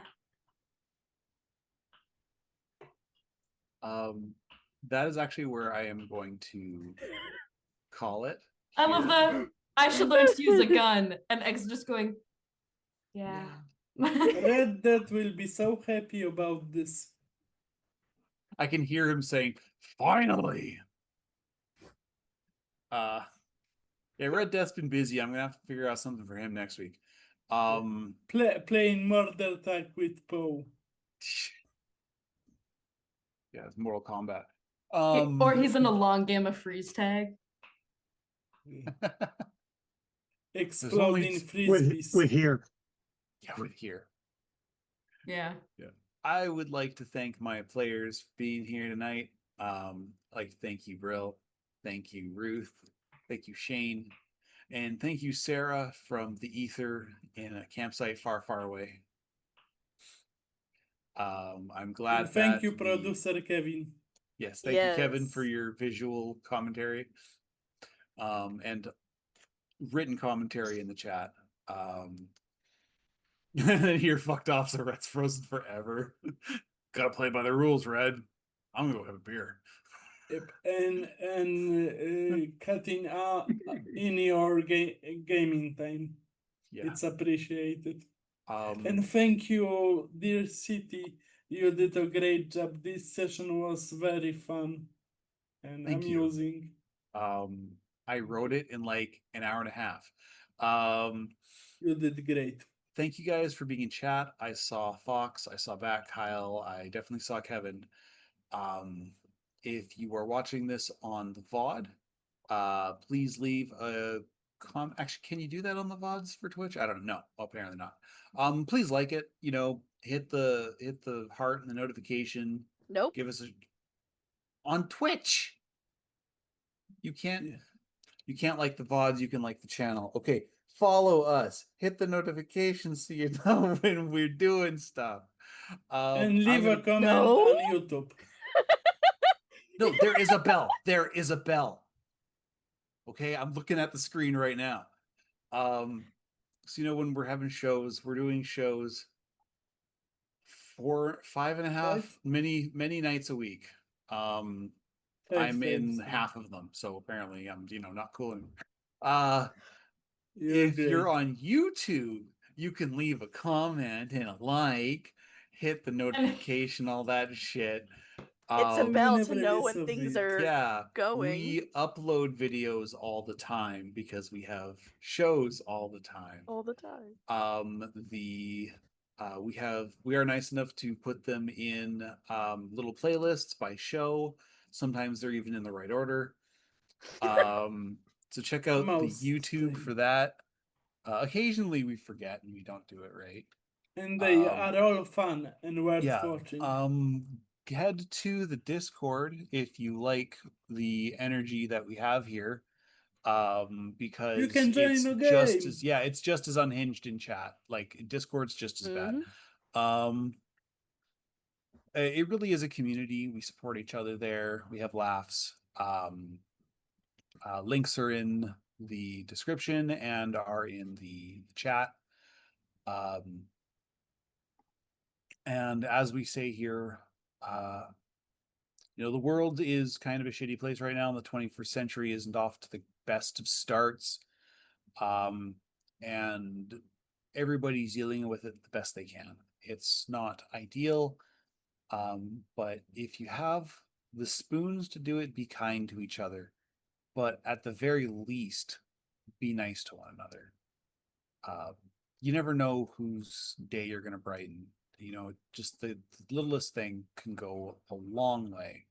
That is actually where I am going to call it. I love here. that. I should learn to use a gun. And X just going, yeah. Red Dead will be so happy about this. I can hear him saying, "Finally." Yeah, Red Death's been busy. I'm gonna have to figure out something for him next week. Playing Murder Tag with Poe. Yeah, it's Mortal Kombat. Or he's in a long game of freeze tag. Exploding only- frisbees. With here. Yeah, with here. Yeah. I would like to thank my players for being here tonight. I'd like to thank you, Brill. Thank you, Ruth. Thank you, Shane. And thank you, Sarah, from the ether in a campsite far, far away. I'm glad And thank that you, the- producer Kevin. Yes, thank you, Kevin, for Yes. your visual commentary. And written commentary in the chat. You're fucked off, so Red's frozen forever. Gotta play by the rules, Red. I'm gonna go have a beer. Yep. And cutting in your gaming time. Yeah. It's appreciated. Um, And thank you, dear City. You did a great job. This session was very fun and Thank you. amusing. I wrote it in like an hour and a half. You did great. Thank you guys for being in chat. I saw Fox, I saw Back Kyle, I definitely saw Kevin. If you are watching this on the VOD, please leave a actually, can you do that on the VODs for Twitch? I don't know. No, apparently not. Please like it, hit the heart and the notification. Nope. Give us a on Twitch. You can't Yeah. you can't like the VODs, you can like the channel. Okay, follow us. Hit the notifications so you know when we're doing stuff. And leave a comment No. on YouTube. No, there is a bell. There is a bell. Okay, I'm looking at the screen right now. So when we're having shows, we're doing shows 5.5, Five? many nights a week. I'm in half of them, so apparently I'm not cool anymore. If you're great. on YouTube, you can leave a comment and a like, hit the notification, all that shit. It's a We bell never to know miss when a things week. are Yeah, going. we upload videos all the time because we have shows all the time. all the time. We are nice enough to put them in little playlists by show. Sometimes they're even in the right order. So check out the Most YouTube time. for that. Occasionally we forget and we don't do it right. And they Um, are all fun and worth Yeah. watching. Head to the Discord if you like the energy that we have here. Because You can join it's the just game. as it's just as unhinged in chat. Like Discord's just as bad. It really is a community. We support each other there. We have laughs. Links are in the description and are in the chat. And as we say here, the world is kind of a shitty place right now, and the 21st century isn't off to the best of starts. And everybody's dealing with it the best they can. It's not ideal, but if you have the spoons to do it, be kind to each other. But at the very least, be nice to one another. You never know whose day you're going to brighten. Just the littlest thing can go a long way.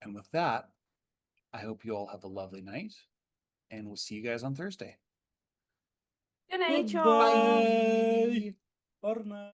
And with that, I hope you all have a lovely night, and we'll see you guys on Thursday. Good night. Hey, y'all. Goodbye. Or not.